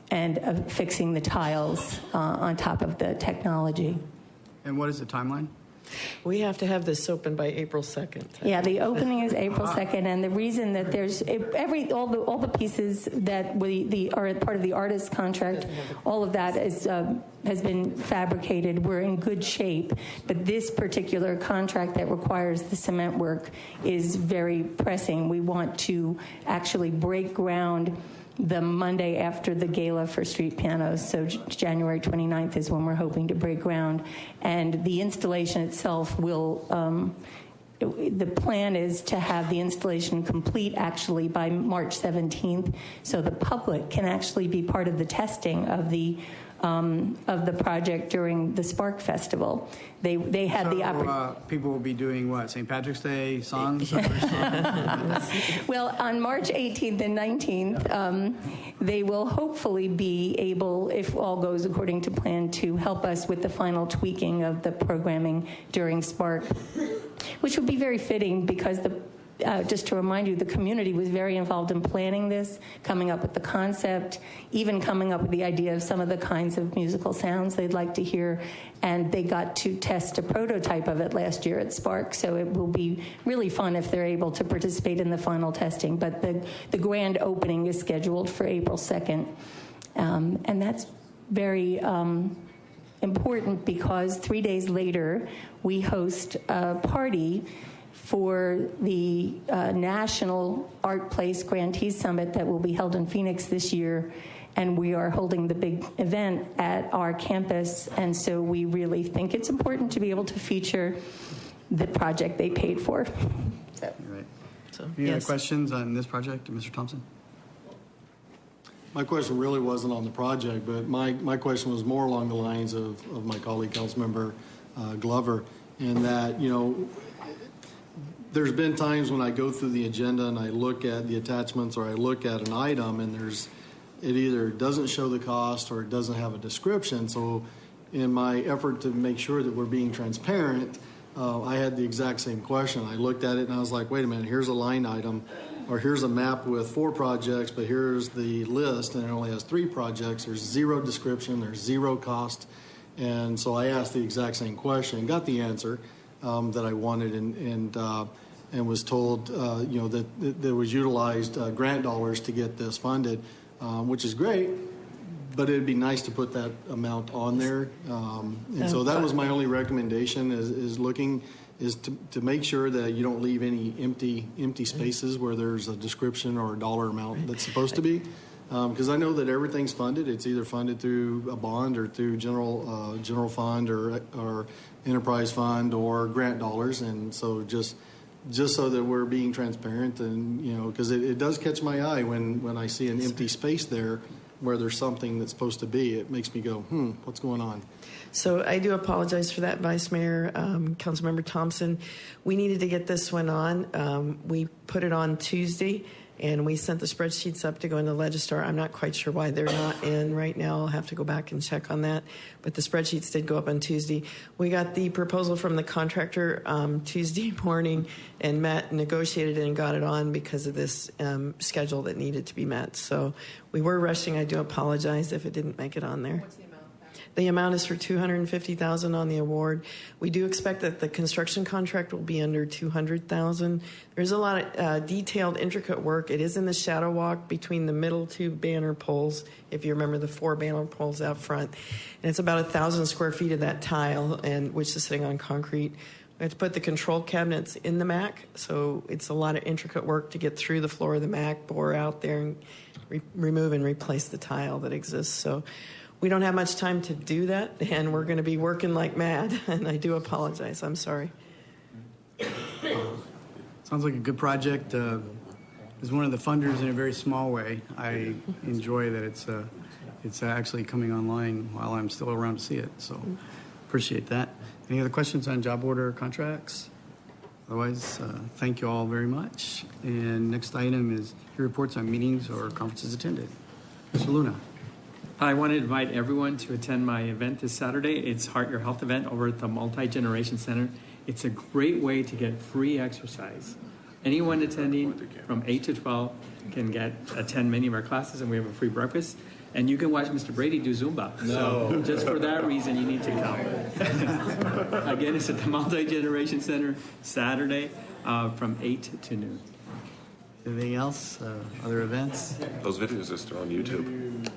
and fixing the tiles on top of the technology. And what is the timeline? We have to have this open by April 2nd. Yeah, the opening is April 2nd, and the reason that there's all the pieces that are part of the artist contract, all of that has been fabricated. We're in good shape, but this particular contract that requires the cement work is very pressing. We want to actually break ground the Monday after the gala for street pianos. So January 29th is when we're hoping to break ground. And the installation itself will, the plan is to have the installation complete actually by March 17th, so the public can actually be part of the testing of the project during the Spark Festival. They had the opportunity. People will be doing what? St. Patrick's Day songs? Well, on March 18th and 19th, they will hopefully be able, if all goes according to plan, to help us with the final tweaking of the programming during Spark, which would be very fitting because just to remind you, the community was very involved in planning this, coming up with the concept, even coming up with the idea of some of the kinds of musical sounds they'd like to hear, and they got to test a prototype of it last year at Spark, so it will be really fun if they're able to participate in the final testing. But the grand opening is scheduled for April 2nd, and that's very important because 3 days later, we host a party for the National Art Place Grantees Summit that will be held in Phoenix this year. And we are holding the big event at our campus. And so we really think it's important to be able to feature the project they paid for. Right. So, any other questions on this project, Mr. Thompson? My question really wasn't on the project, but my question was more along the lines of my colleague, Councilmember Glover, in that, there's been times when I go through the agenda and I look at the attachments or I look at an item and it either doesn't show the cost or it doesn't have a description. So in my effort to make sure that we're being transparent, I had the exact same question. I looked at it and I was like, wait a minute, here's a line item, or here's a map with 4 projects, but here's the list and it only has 3 projects. There's 0 description, there's 0 cost. And so I asked the exact same question, got the answer that I wanted, and was told, that there was utilized grant dollars to get this funded, which is great, but it'd be nice to put that amount on there. And so that was my only recommendation is to make sure that you don't leave any empty spaces where there's a description or a dollar amount that's supposed to be. Because I know that everything's funded. It's either funded through a bond or through general fund or enterprise fund or grant dollars, and so just so that we're being transparent, and because it does catch my eye when I see an empty space there where there's something that's supposed to be. It makes me go, what's going on? So I do apologize for that, Vice Mayor, Councilmember Thompson. We needed to get this one on. We put it on Tuesday, and we sent the spreadsheets up to go into Legistar. I'm not quite sure why they're not in right now. I'll have to go back and check on that. But the spreadsheets did go up on Tuesday. We got the proposal from the contractor Tuesday morning and negotiated it and got it on because of this schedule that needed to be met. So we were rushing. I do apologize if it didn't make it on there. What's the amount? The amount is for $250,000 on the award. We do expect that the construction contract will be under $200,000. There's a lot of detailed, intricate work. It is in the shadow walk between the middle 2 banner poles, if you remember the 4 banner poles out front. And it's about 1,000 square feet of that tile, which is sitting on concrete. We have to put the control cabinets in the MAC, so it's a lot of intricate work to get through the floor of the MAC, bore out there, and remove and replace the tile that exists. So we don't have much time to do that, and we're going to be working like mad, and I do apologize. I'm sorry. Sounds like a good project. As one of the funders in a very small way, I enjoy that it's actually coming online while I'm still around to see it. So appreciate that. Any other questions on job order contracts? Otherwise, thank you all very much. And next item is your reports on meetings or conferences attended. Mr. Luna. I want to invite everyone to attend my event this Saturday. It's Heart Your Health event over at the Multi-Generation Center. It's a great way to get free exercise. Anyone attending from 8 to 12 can attend many of our classes, and we have a free breakfast. And you can watch Mr. Brady do Zumba. So just for that reason, you need to come. Again, it's at the Multi-Generation Center, Saturday from 8 to noon. Anything else? Other events? Those videos are still on YouTube.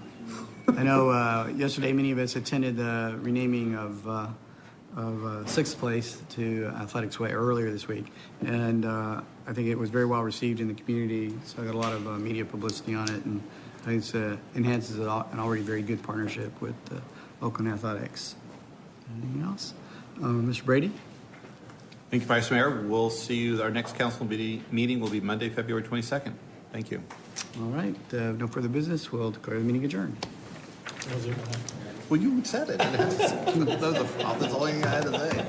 I know yesterday many of us attended the renaming of Sixth Place to Athletics Way earlier this week, and I think it was very well received in the community. So I got a lot of media publicity on it, and I think it enhances an already very good partnership with Oakland Athletics. Anything else? Mr. Brady? Thank you, Vice Mayor. We'll see you. Our next council meeting will be Monday, February 22nd. Thank you. All right. No further business. We'll declare the meeting adjourned. Well, you said it. That's all you had to say.